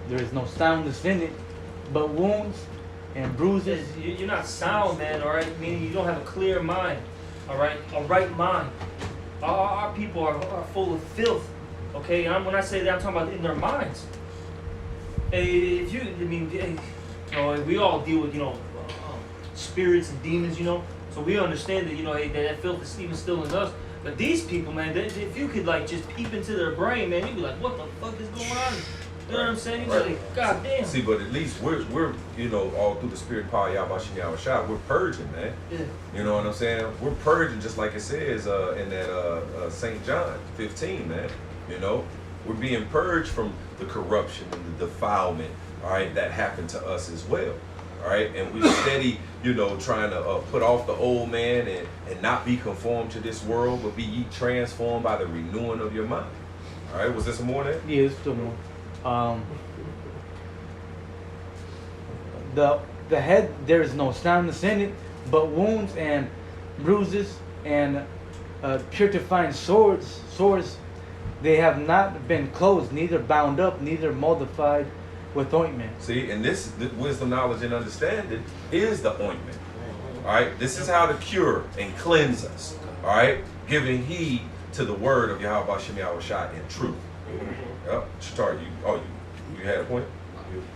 there is no soundness in it, but wounds and bruises. You're not sound, man, all right? Meaning you don't have a clear mind, all right? A right mind. Our people are full of filth, okay? And when I say that, I'm talking about in their minds. Hey, we all deal with, spirits and demons, so we understand that, that filth is even still in us. But these people, man, if you could, just peep into their brain, man, you'd be like, what the fuck is going on? You know what I'm saying? You'd be like, God damn. See, but at least we're all through the spirit power Yahweh, we're purging, man. Yeah. You know what I'm saying? We're purging just like it says in that St. John 15, man. We're being purged from the corruption and the defilement, all right, that happened to us as well. All right, and we're steady, trying to put off the old man and not be conformed to this world, but be ye transformed by the renewing of your mind. All right, was there some more there? Yeah, there's still more. The head, there is no soundness in it, but wounds and bruises and purifying sores, they have not been closed, neither bound up, neither moldified with ointment. See, and this wisdom, knowledge, and understanding is the ointment. All right, this is how to cure and cleanse us. All right, giving heed to the word of Yahweh Shem Yahushua in truth. Yep. Star, you had a point?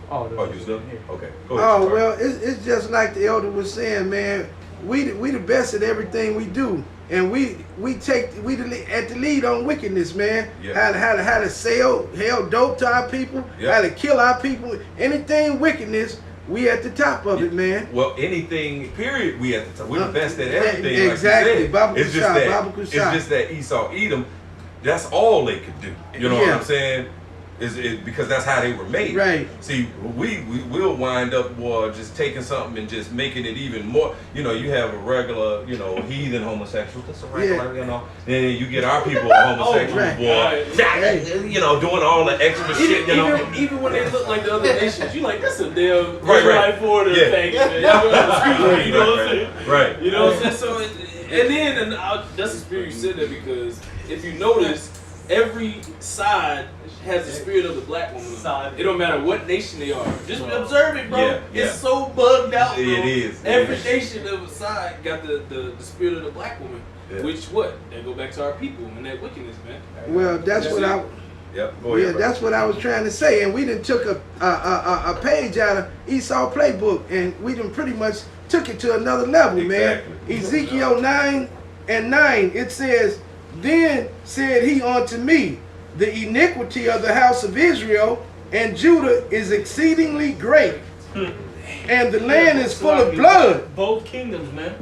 Oh, Oh, you still? here. Okay. Go ahead. Oh Charlie. well, it's just like the elder was saying, man. We the best at everything we do, and we at the lead on wickedness, man. Yeah. How to sell dope to our people, Yeah. how to kill our people, anything wickedness. We at the top of it, man. Well, anything, period, we at the top. We're the best at everything. Exactly. Like Baba you said. It's just that. Baba It's just that Esau, Edom. That's all they could do. You know what I'm saying? Is because that's how they were made. Right. See, we will wind up just taking something and just making it even more. You know, you have a regular, heathen homosexual. That's a regular, Then you get our people homosexuals, doing all the extra shit. Even when they look like the other nations, you like that's a damn right. Florida thing. You know what I'm saying? Right. You know what I'm saying? So, that's the spirit you said that because if you notice, every side has the spirit of the black woman. It don't matter what nation they are. Just observe it, bro. Yeah. It's so bugged out, bro. It is. Every nation of a side got the spirit of the black woman. Yeah. Which what? They go back to our people and that wickedness, man. Well, that's what I. Yep. Go ahead, that's what I was trying to say, and we done took a page out of Esau playbook, and we done pretty much took it to another level, man. Ezekiel 9:9, it says, "Then said he unto me, the iniquity of the house of Israel and Judah is exceedingly great, and the land is full of blood." Both kingdoms, man.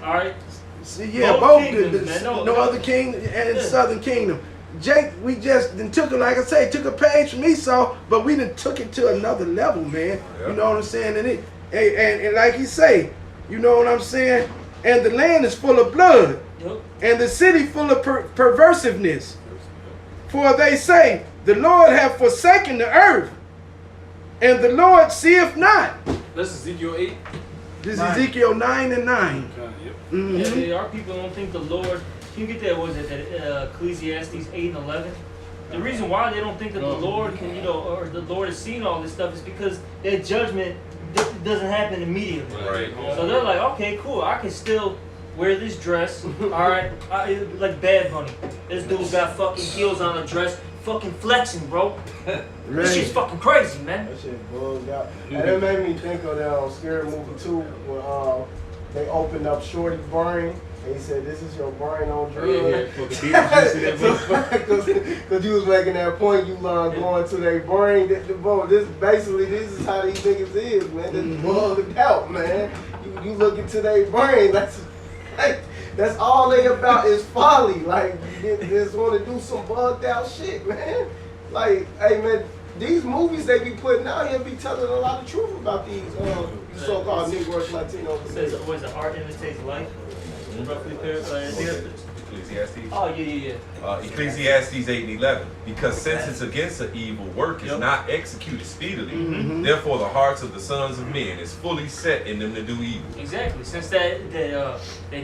All right. Both kingdoms, man. No other king and southern kingdom. Jake, we just then took it, like I say, took a page from Esau, but we done took it to another level, man. You know what I'm saying? And like he say, you know what I'm saying? And the land is full of blood, and the city full of perversiveness. For they say, the Lord hath forsaken the earth, and the Lord seeth not. That's Ezekiel 8. This is Ezekiel 9:9. Yeah, our people don't think the Lord. Can you get that? Was it that Ecclesiastes 8:11? The reason why they don't think that the Lord can, or the Lord has seen all this stuff is because their judgment doesn't happen immediately. Right. So they're like, okay, cool. I can still wear this dress. All right, like Bad Bunny. This dude got fucking heels on a dress, fucking flexing, bro. This shit's fucking crazy, man. That shit bugged out. And it made me think of that Scary Movie 2 when they opened up Shorty's brain. And he said, "This is your brain on drugs." Because you was making that point, you going to their brain. This is how these niggas is, man. This bugged out, man. You look into their brain. That's all they about is folly. Like, they just want to do some bugged out shit, man. Like, hey, man, these movies they be putting out here be telling a lot of truth about these so-called Negroes, Latinos. It says, what is it? Art imitates life. Roughly Ecclesiastes. Oh yeah. Ecclesiastes 8:11. Because since it's against an evil work, is not executed speedily. Therefore, the hearts of the sons of men is fully set in them to do evil. Exactly. Since that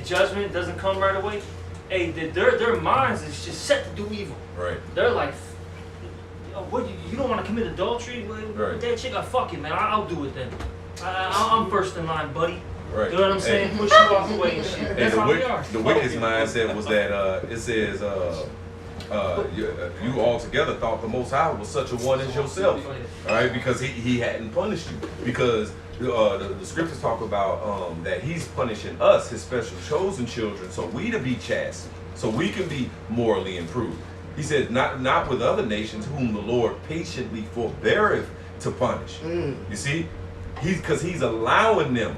judgment doesn't come right away, hey, their minds is just set to do evil. Right. They're like, what? You don't want to commit adultery with that chick? Fuck it, man. I'll do it then. I'm first in line, buddy. Right. You know what I'm saying? Push you off the way and shit. That's how we are. The wickedest mindset was that it says you altogether thought the Most High was such a one as yourself. All right, because he hadn't punished you. Because the scriptures talk about that he's punishing us, his special chosen children, so we to be chastened, so we can be morally improved. He said, not with other nations whom the Lord patiently forbeareth to punish. You see, because he's allowing them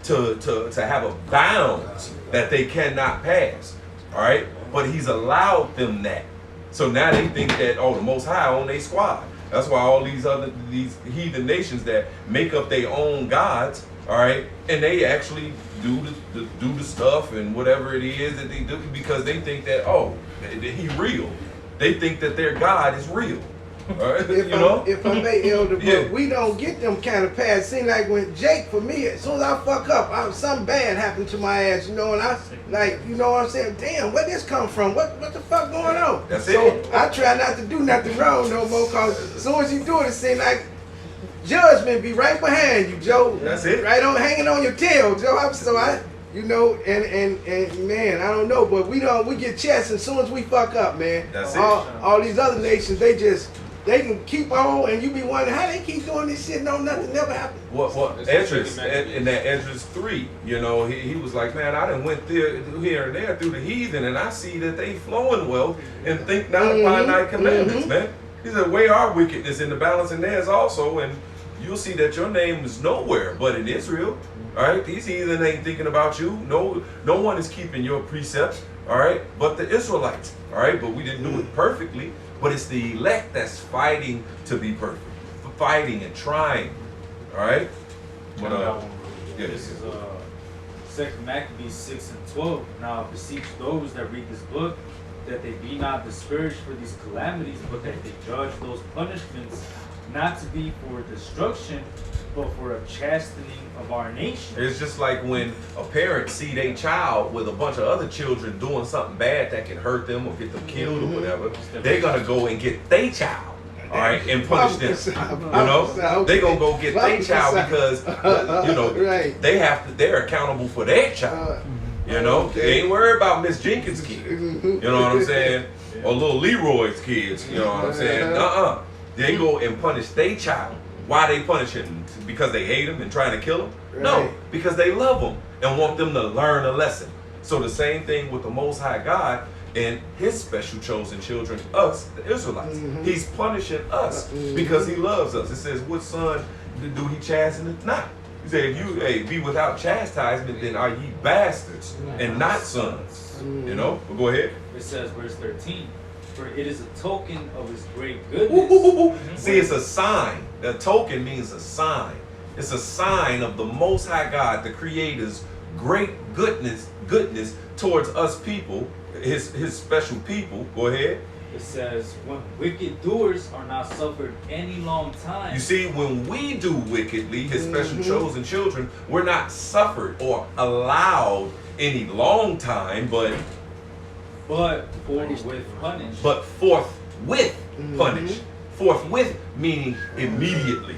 to have a bounds that they cannot pass. All right, but he's allowed them that. So now they think that the Most High on their squad. That's why all these heathen nations that make up their own gods, all right, and they actually do the stuff and whatever it is that they do because they think that he real. They think that their God is real. All right? If I may, Elder, but we don't get them kind of pass. Seem like when Jake, for me, as soon as I fuck up, something bad happened to my ass, and I like, you know what I'm saying? Damn, where this come from? What the fuck going on? That's it. I try not to do nothing wrong no more, cause as soon as you do it seems like judgment be right behind you, Joe. That's it. Right on, hanging on your tail, Joe. And man, I don't know, but we get chastised as soon as we fuck up, man. That's all these other nations, they just they can keep on, and you be wondering how they keep doing this shit. No, nothing never happened. What Esdras in that Esdras 3, you know, he was like, man, I done went here and there through the heathen, and I see that they flowing wealth and think not upon thy commandments, man. He said, weigh our wickedness in the balance and theirs also, and you'll see that your name is nowhere but in Israel. All right, these heathen ain't thinking about you. No one is keeping your precepts. All right, but the Israelites. All right, but we didn't do it perfectly. But it's the elect that's fighting to be perfect, fighting and trying. All right. But this is 2 Maccabees 6:12. Now beseech those that read this book that they be not discouraged for these calamities, but that they judge those punishments not to be for destruction, but for a chastening of our nation. It's just like when a parent see their child with a bunch of other children doing something bad that can hurt them or get them killed or whatever, they're gonna go and get their child, all right, and punish them. You know, they gonna go get their child because you know they're accountable for their child. You know, they ain't worried about Miss Jenkins' kids. You know what I'm saying? Or little Leroy's kids. You know what I'm saying? They go and punish their child. Why they punish him? Because they hate him and trying to kill him? Right. No, because they love him and want them to learn a lesson. So the same thing with the Most High God and his special chosen children, us, the Israelites. He's punishing us because he loves us. It says, what son do he chasten? Not. He said, if you be without chastisement, then are ye bastards and not sons. You know? Well, go ahead. It says, verse 13. For it is a token of his great goodness. See, it's a sign. A token means a sign. It's a sign of the Most High God, the Creator's great goodness towards us people, his special people. Go ahead. It says, when wicked doers are not suffered any long time. You see, when we do wickedly, his special chosen children, we're not suffered or allowed any long time, but forthwith punished. But forthwith punished. Forthwith meaning immediately.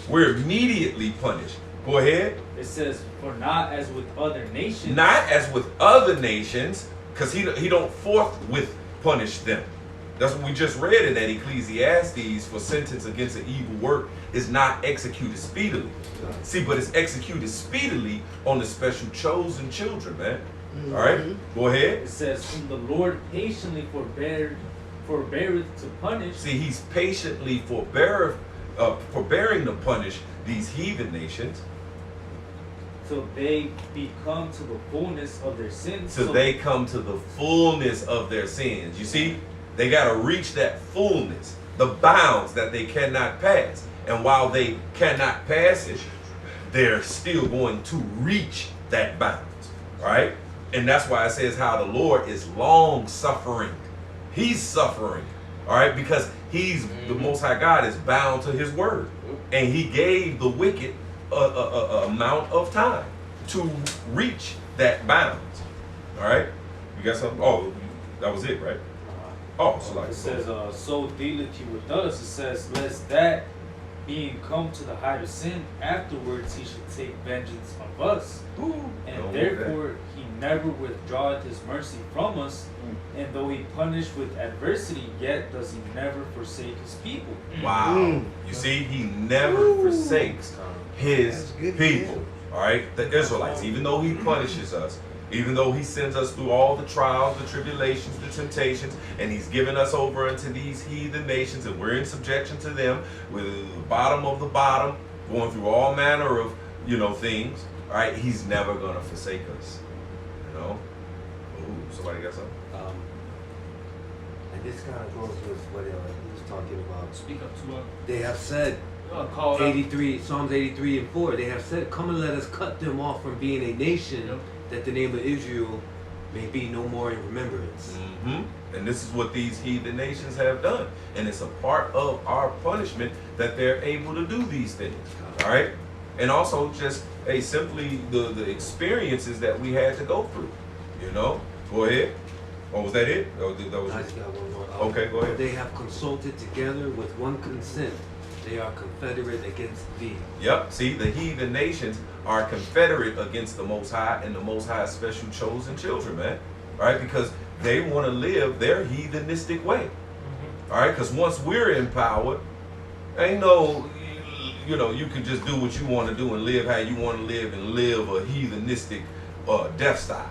We're immediately punished. Go ahead. It says, for not as with other nations. Not as with other nations, because he don't forthwith punish them. That's what we just read in that Ecclesiastes, for sentence against an evil work is not executed speedily. See, but it's executed speedily on the special chosen children, man. All right, go ahead. It says, whom the Lord patiently forbeareth to punish. See, he's patiently forbearing to punish these heathen nations. Till they become to the fullness of their sins. Till they come to the fullness of their sins. You see, they got to reach that fullness, the bounds that they cannot pass. And while they cannot pass it, they're still going to reach that bounds. All right? And that's why it says how the Lord is long suffering. He's suffering. All right? Because he's the Most High God is bound to his word. And he gave the wicked a amount of time to reach that bounds. All right? You got something? Oh, that was it, right? Oh, so like it says, so dealeth he with us. It says, lest that being come to the height of sin, afterwards he should take vengeance of us. And therefore he never withdraweth his mercy from us. And though he punish with adversity, yet does he never forsake his people. Wow. You see, he never forsakes his people. All right? The Israelites, even though he punishes us, even though he sends us through all the trials, the tribulations, the temptations, and he's given us over unto these heathen nations, and we're in subjection to them, with the bottom of the bottom, going through all manner of, things, all right? He's never going to forsake us, Ooh, somebody got something? And this kind of goes with what he was talking about. Speak up to They have said, Psalms 83 and 4, they have said, come and let us cut them off from being a nation, that the name of Israel may be no more in remembrance. And this is what these heathen nations have done. And it's a part of our punishment that they're able to do these things. All right? And also just, simply the experiences that we had to go through. Go ahead. Oh, was that it? Oh, that was I just got one more. Okay, go ahead. They have consulted together with one consent. They are confederate against thee. Yep. See, the heathen nations are confederate against the Most High and the Most High's special chosen children, man. All right? Because they want to live their heathenistic way. All right, because once we're in power, ain't no, you can just do what you want to do and live how you want to live and live a heathenistic death style.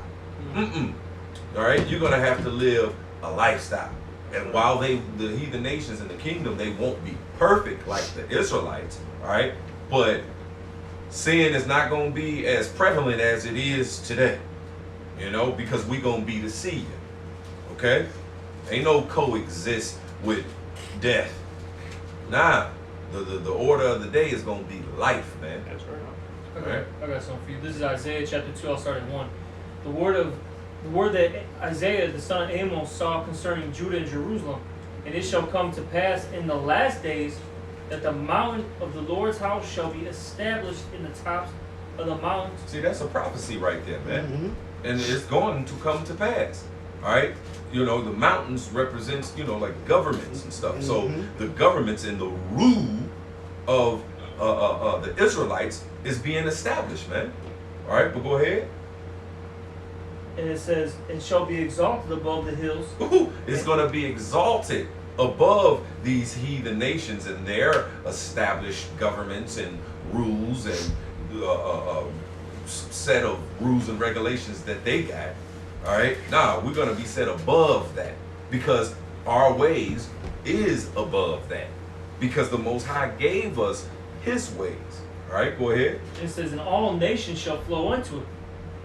All right, you're gonna have to live a lifestyle. And while the heathen nations in the kingdom, they won't be perfect like the Israelites. All right, but sin is not gonna be as prevalent as it is today. Because we gonna be the seed. Okay, ain't no coexist with death. Nah, the order of the day is gonna be life, man. That's right. Okay. I got something for you. This is Isaiah chapter 2. I'll start at 1. The word that Isaiah the son of Amos saw concerning Judah and Jerusalem, and it shall come to pass in the last days that the mountain of the Lord's house shall be established in the tops of the mountains. See, that's a prophecy right there, man. And it's going to come to pass. All right. The mountains represents, like governments and stuff. So the governments and the rule of the Israelites is being established, man. All right, but go ahead. And it says, it shall be exalted above the hills. It's going to be exalted above these heathen nations and their established governments and rules and set of rules and regulations that they got. All right. Now we're going to be set above that because our ways is above that because the Most High gave us His ways. All right. Go ahead. It says, and all nations shall flow unto it,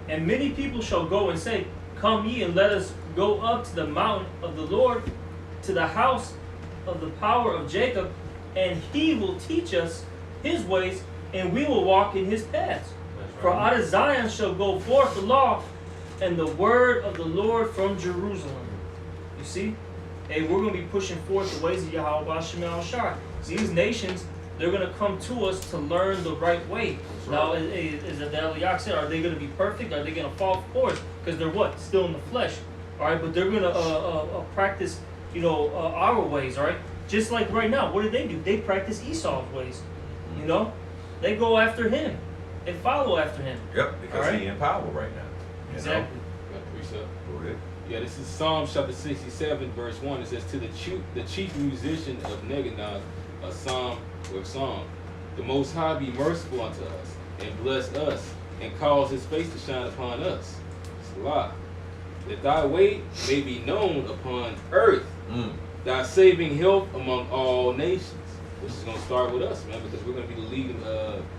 and many people shall go and say, come ye and let us go up to the mountain of the Lord, to the house of the power of Jacob, and He will teach us His ways, and we will walk in His paths. Right. For out of Zion shall go forth the law and the word of the Lord from Jerusalem. You see? Hey, we're going to be pushing forth the ways of Yahweh Shema Shai. These nations, they're going to come to us to learn the right way. Right. Now, as Adeliak said, are they going to be perfect? Are they going to fall? Of course, because they're what? Still in the flesh. All right, but they're going to practice, our ways, all right? Just like right now, what do? They practice Esau's ways. They go after him. They follow after him. Yep, because he's in power right now. Exactly. Go ahead. Yeah, this is Psalm chapter 67, verse 1. It says, to the chief musician of Neganah, a psalm with song. The Most High be merciful unto us, and bless us, and cause His face to shine upon us. Salah. That thy way may be known upon earth, thy saving help among all nations. Which is going to start with us, man, because we're going to be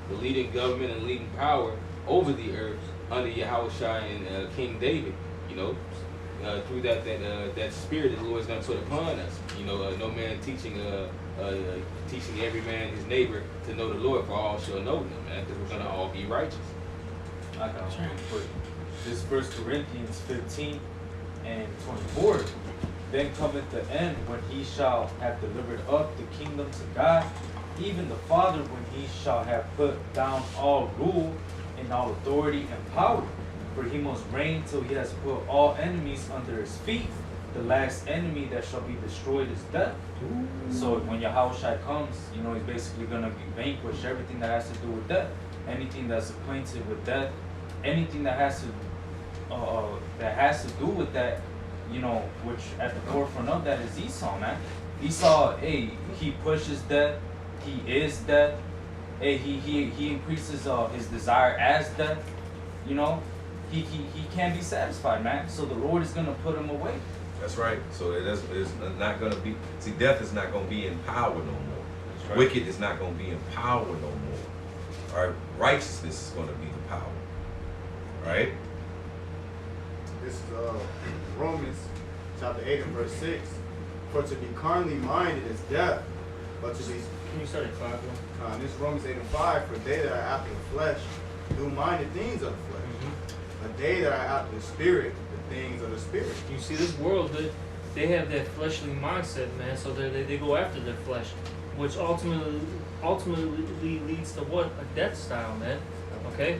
the leading government and leading power over the earth under Yahushua and King David. Through that spirit that the Lord is going to put upon us. No man teaching every man his neighbor to know the Lord, for all shall know them, man, because we're going to all be righteous. I got one quick. This 1 Corinthians 15 and 24. Then cometh the end when he shall have delivered up the kingdom to God, even the Father, when he shall have put down all rule and all authority and power. For he must reign till he has put all enemies under his feet. The last enemy that shall be destroyed is death. So when Yahushua comes, he's basically going to vanquish everything that has to do with death. Anything that's acquainted with death, anything that has to do with that, which at the forefront of that is Esau, man. Esau, he pushes death. He is death. He increases his desire as death. He can't be satisfied, man. So the Lord is going to put him away. That's right. So it's not going to be. See, death is not going to be in power no more. That's right. Wicked is not going to be in power no more. All right. Righteousness is going to be the power. All right. This is Romans chapter 8 and verse 6. For to be carnally minded is death, but to be... Can you start at 5, bro? This is Romans 8 and 5. For they that are after the flesh do mind the things of the flesh. But they that are after the spirit, the things of the spirit. You see, this world, they have that fleshly mindset, man. So they go after their flesh, which ultimately leads to what? A death style, man. Okay?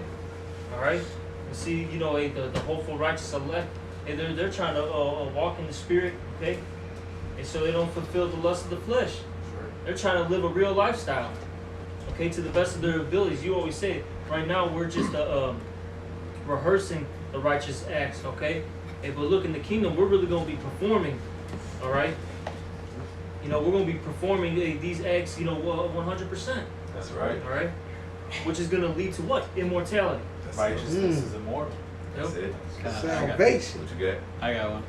All right? You see, the hopeful righteous elect, they're trying to walk in the spirit, okay? And so they don't fulfill the lust of the flesh. They're trying to live a real lifestyle, okay, to the best of their abilities. You always say, right now we're just rehearsing the righteous acts, okay? But look, in the kingdom, we're really going to be performing, all right? you know, we're going to be performing these acts, you know, 100%. That's right. All right? Which is going to lead to what? Immortality. Righteousness is immortal. That's it. Salvation. What you got? I got one.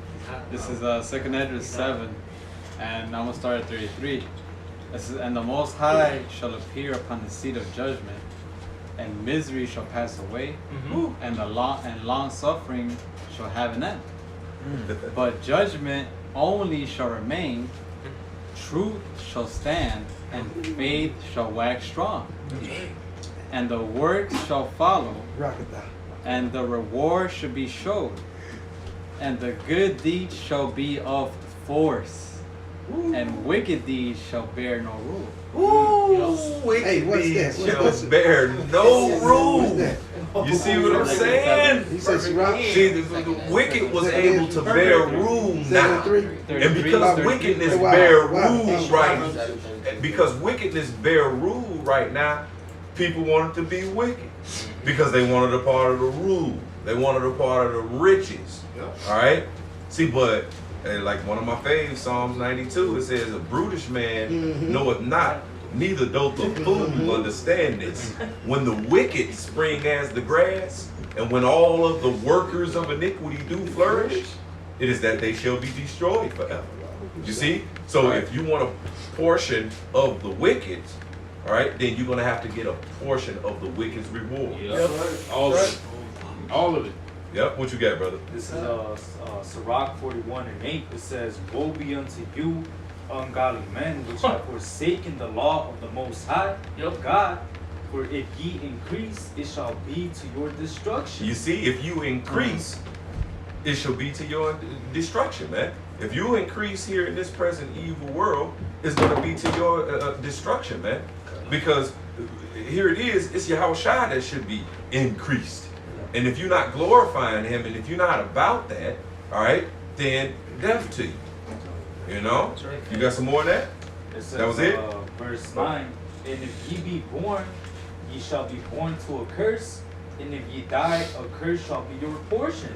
This is 2nd Ezra 7, and I'm gonna start at 33. This is, and the Most High shall appear upon the seat of judgment, and misery shall pass away, and the long suffering shall have an end. But judgment only shall remain, truth shall stand, and faith shall wax strong, and the works shall follow, and the reward shall be showed, and the good deeds shall be of force, and wicked deeds shall bear no rule. Wicked deeds shall bear no rule. You see what I'm saying? See, the wicked was able to bear rule now. And because wickedness bear rule right now, people wanted to be wicked. Because they wanted a part of the rule. They wanted a part of the riches. All right? See, but like one of my faves, Psalms 92, it says, a brutish man knoweth not, neither doth the fool understand this. When the wicked spring as the grass, and when all of the workers of iniquity do flourish, it is that they shall be destroyed forever. You see? So if you want a portion of the wicked, all right, then you're going to have to get a portion of the wicked's reward. Yep. All of it. All of it. Yep. What you got, brother? This is Sirach 41:8. It says, "Woe be unto you, ungodly men, which have forsaken the law of the Most High, God. For if ye increase, it shall be to your destruction." You see, if you increase, it shall be to your destruction, man. If you increase here in this present evil world, it's going to be to your destruction, man. Because here it is, it's Yahushua that should be increased. And if you're not glorifying him, and if you're not about that, all right, then death to you. You know? You got some more of that? It says, That was it? Verse 9, "And if ye be born, ye shall be born to a curse, and if ye die, a curse shall be your portion.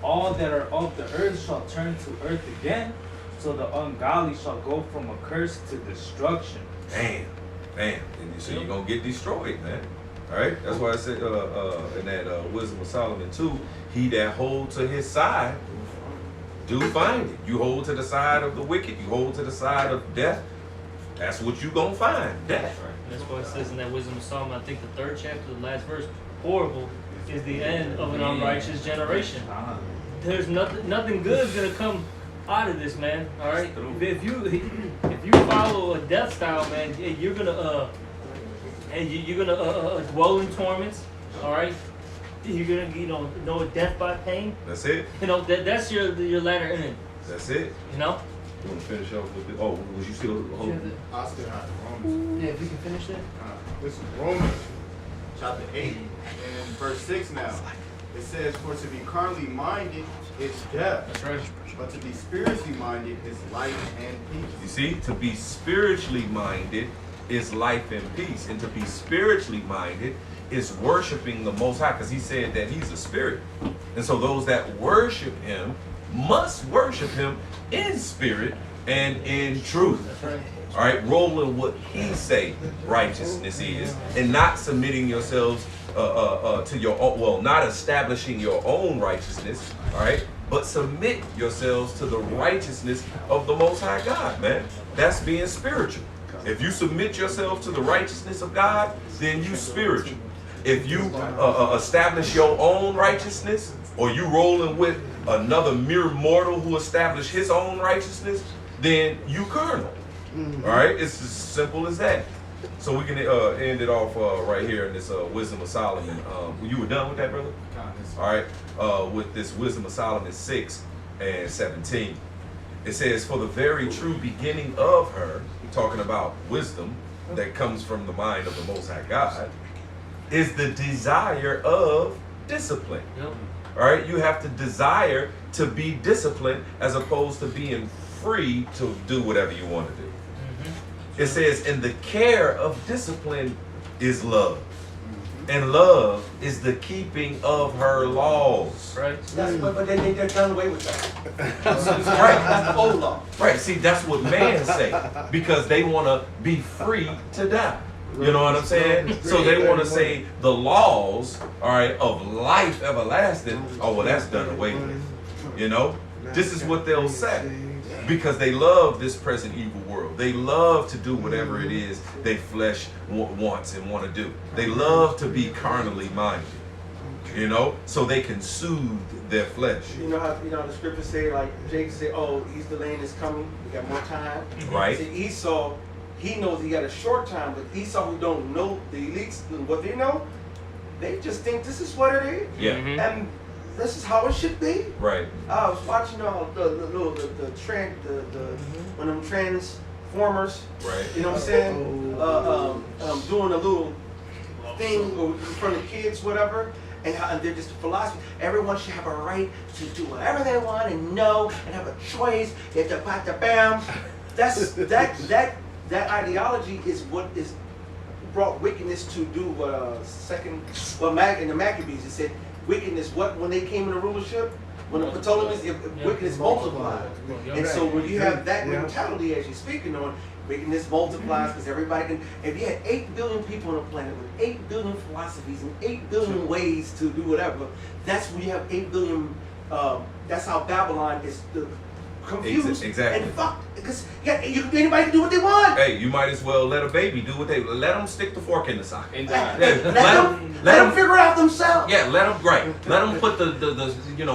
All that are of the earth shall turn to earth again, so the ungodly shall go from a curse to destruction." Damn. And so you're going to get destroyed, man. All right? That's why I said in that Wisdom of Solomon 2, he that hold to his side, do find it. You hold to the side of the wicked, you hold to the side of death, that's what you're going to find, death. That's what it says in that Wisdom of Solomon, I think the 3rd chapter, the last verse, horrible is the end of an unrighteous generation. There's nothing good is going to come out of this, man. All right, if you follow a death style, man, you're gonna dwell in torments. All right, you're gonna know death by pain. That's it. You know that's your latter end. That's it. You know. You want to finish off with it? Oh, was you still holding? I still have Romans. Yeah, if you can finish that. This is Romans chapter 8 and verse 6 now. It says, "For to be carnally minded is death. That's right. But to be spiritually minded is life and peace." You see, to be spiritually minded is life and peace. And to be spiritually minded is worshiping the Most High, because he said that he's a spirit. And so those that worship him must worship him in spirit and in truth. That's right. All right, rolling what he say righteousness is, and not submitting yourselves to your own, well, not establishing your own righteousness, all right, but submit yourselves to the righteousness of the Most High God, man. That's being spiritual. If you submit yourself to the righteousness of God, then you spiritual. If you establish your own righteousness, or you rolling with another mere mortal who established his own righteousness, then you carnal. All right, it's as simple as that. So we can end it off right here in this Wisdom of Solomon. You were done with that, brother? All right, with this Wisdom of Solomon 6 and 17. It says, "For the very true beginning of her," talking about wisdom that comes from the mind of the Most High God, "is the desire of discipline." Yep. All right, you have to desire to be disciplined as opposed to being free to do whatever you want to do. It says, "and the care of discipline is love." And love is the keeping of her laws. Right. But they're done away with that. Right. That's the old law. Right. See, that's what man say because they want to be free to die. You know what I'm saying? So they want to say the laws, all right, of life everlasting. Oh, well, that's done away with. You know, this is what they'll say because they love this present evil world. They love to do whatever it is they flesh wants and want to do. They love to be carnally minded. You know, so they can soothe their flesh. You know how the scriptures say, like Jacob say, "Oh, he's the land is coming. We got more time." Right. See, Esau, he knows he got a short time, but Esau, who don't know the elites and what they know, they just think this is what it is. Yeah. And this is how it should be. Right. I was watching one of them transformers. Right. You know what I'm saying? Doing a little thing in front of kids, whatever. And they're just a philosophy. Everyone should have a right to do whatever they want and know and have a choice. Bam. That's that ideology is what is brought wickedness to do what in the Maccabees it said wickedness when they came into rulership, when the Ptolemies, wickedness multiplied. And so when you have that mentality as you're speaking on, wickedness multiplies because everybody can. If you had 8 billion people on the planet with 8 billion philosophies and 8 billion ways to do whatever, that's when you have 8 billion. That's how Babylon is confused exactly. and fucked. Because anybody can do what they want. Hey, you might as well let a baby do what they let them stick the fork in the socket. Let them figure it out themselves. Yeah, let them put the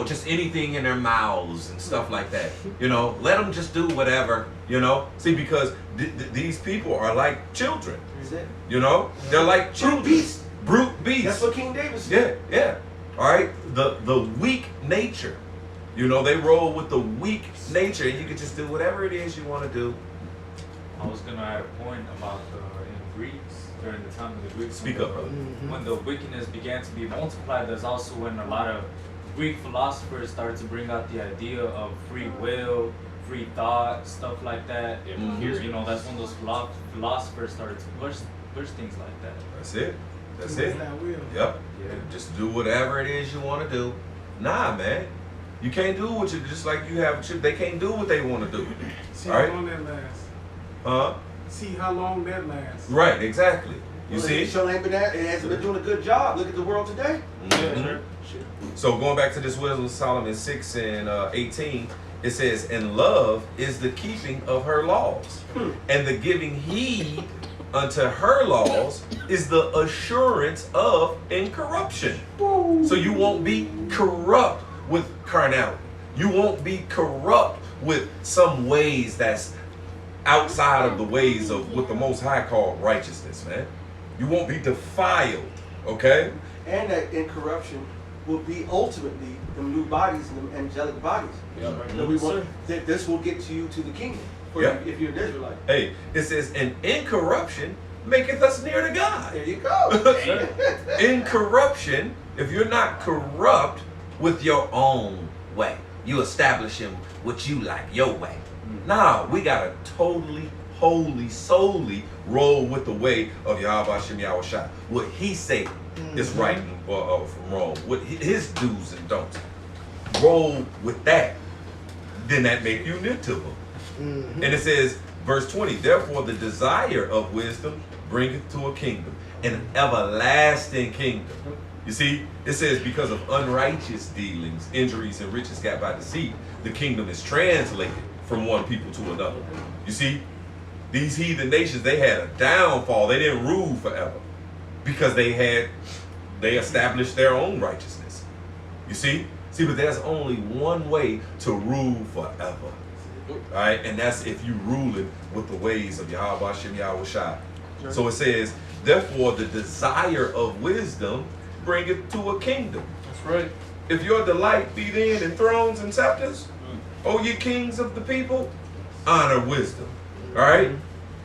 just anything in their mouths and stuff like that. You know, let them just do whatever. You know, see, because these people are like children. Is it? You know, they're like children. Brute beasts. That's what King David said. Yeah. All right, the weak nature. You know, they roll with the weak nature, and you can just do whatever it is you want to do. I was gonna add a point about in Greeks during the time of the Greeks. Speak up, brother. When the wickedness began to be multiplied, that's also when a lot of Greek philosophers started to bring out the idea of free will, free thought, stuff like that. You know, that's when those philosophers started to push things like that. That's it. Yep. Yeah. Just do whatever it is you want to do. Nah, man. You can't do what you just like you have. They can't do what they want to do. See all right? how long that lasts. Huh? See how long that lasts. Right. Exactly. You see? It hasn't been doing a good job. Look at the world today. So going back to this Wisdom of Solomon 6 and 18, it says, "And love is the keeping of her laws, and the giving heed unto her laws is the assurance of incorruption." So you won't be corrupt with carnality. You won't be corrupt with some ways that's outside of the ways of what the Most High called righteousness, man. You won't be defiled, okay? And that incorruption will be ultimately the new bodies and the angelic bodies. That this will get to you to the kingdom if you're an Israelite. Hey, it says, "And incorruption maketh us near to God." There you go. Incorruption, if you're not corrupt with your own way, you establish him what you like, your way. Nah, we gotta totally, wholly, solely roll with the way of Yahweh Shem Yahushua. What he say is right from wrong. What his do's and don'ts. Roll with that. Then that make you near to him. And it says, verse 20, "Therefore the desire of wisdom bringeth to a kingdom, an everlasting kingdom." You see, it says, "Because of unrighteous dealings, injuries, and riches got by deceit, the kingdom is translated from one people to another." You see, these heathen nations, they had a downfall. They didn't rule forever because they established their own righteousness. You see, but there's only one way to rule forever. All right, and that's if you ruling with the ways of Yahweh Shem Yahushua. So it says, "Therefore the desire of wisdom bringeth to a kingdom." That's right. "If your delight be then in thrones and scepters, O ye kings of the people, honor wisdom." All right?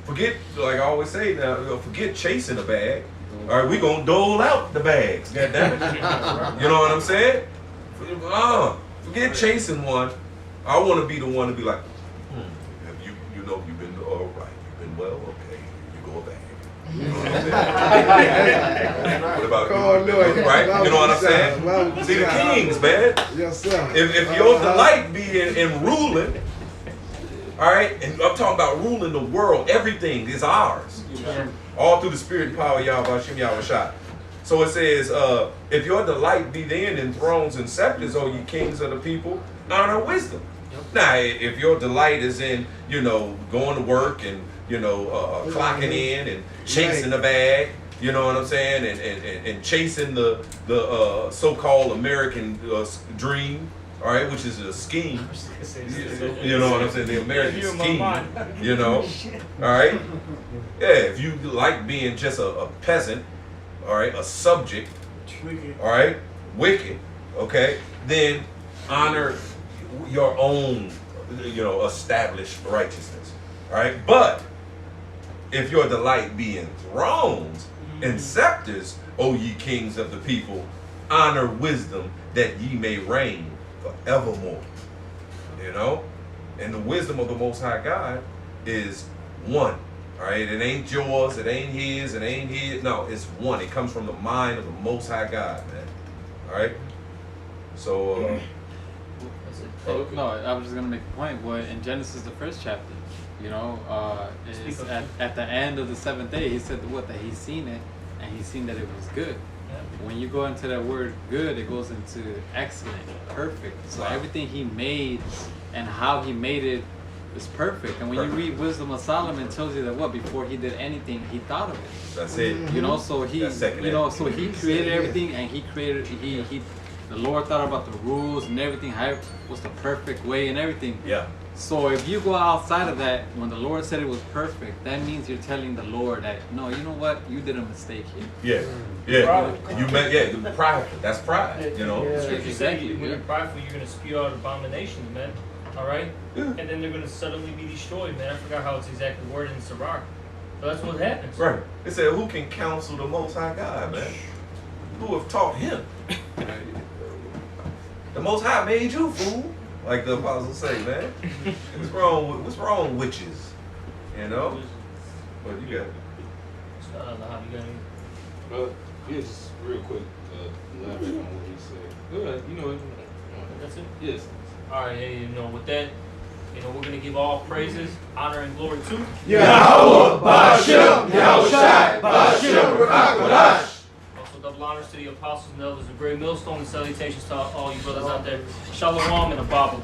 Forget, like I always say now, forget chasing a bag. All right, we gonna dole out the bags. God damn it. You know what I'm saying? Forget chasing one. I want to be the one to be like, you've been all right. You've been well. Okay, you go a bag. You know what I'm saying? What about you? Right? You know what I'm saying? See the kings, man. Yes, sir. If your delight be in ruling, all right, and I'm talking about ruling the world, everything is ours. All through the spirit and power of Yahweh Shem Yahweh Shai. So it says, if your delight be then in thrones and scepters, O ye kings of the people, honor wisdom. Now, if your delight is in, going to work and, clocking in and chasing the bag, you know what I'm saying, and chasing the so-called American dream, all right, which is a scheme, you know what I'm saying, the American scheme, all right. Yeah, if you like being just a peasant, all right, a subject, all right, wicked, okay, then honor your own, established righteousness, all right. But if your delight be in thrones and scepters, O ye kings of the people, honor wisdom that ye may reign forevermore. And the wisdom of the Most High God is one. All right, it ain't yours, it ain't his, it ain't his. No, it's one. It comes from the mind of the Most High God, man. All right. So. No, I was just gonna make a point. Well, in Genesis, the first chapter, is at the end of the seventh day, he said that he seen it, and he seen that it was good. When you go into that word good, it goes into excellent, perfect. So everything he made and how he made it is perfect. And when you read Wisdom of Solomon, it tells you that before he did anything, he thought of it. That's it. So he, so he created everything, and the Lord thought about the rules and everything, how it was the perfect way and everything. Yeah. So if you go outside of that, when the Lord said it was perfect, that means you're telling the Lord that, no, you know what, you did a mistake here. The pride. That's pride. Exactly. When you're prideful, you're gonna spew out abominations, man. All right, and then they're gonna suddenly be destroyed, man. I forgot how it's exactly worded in Sirach, but that's what happens. Right. It said, "Who can counsel the Most High God, man? Who have taught him? The Most High made you, fool." Like the apostles say, man. What's wrong with witches? What you got? Just real quick, elaborate on what he said. Good, That's it? Yes. All right, with that, we're going to give all praises, honor, and glory to Yahweh, Ba'ashem, Yahushai, Ba'ashem, Rakakodash. Also, double honors to the apostles and elders of Great Millstone, and salutations to all you brothers out there. Shalom and a Abba.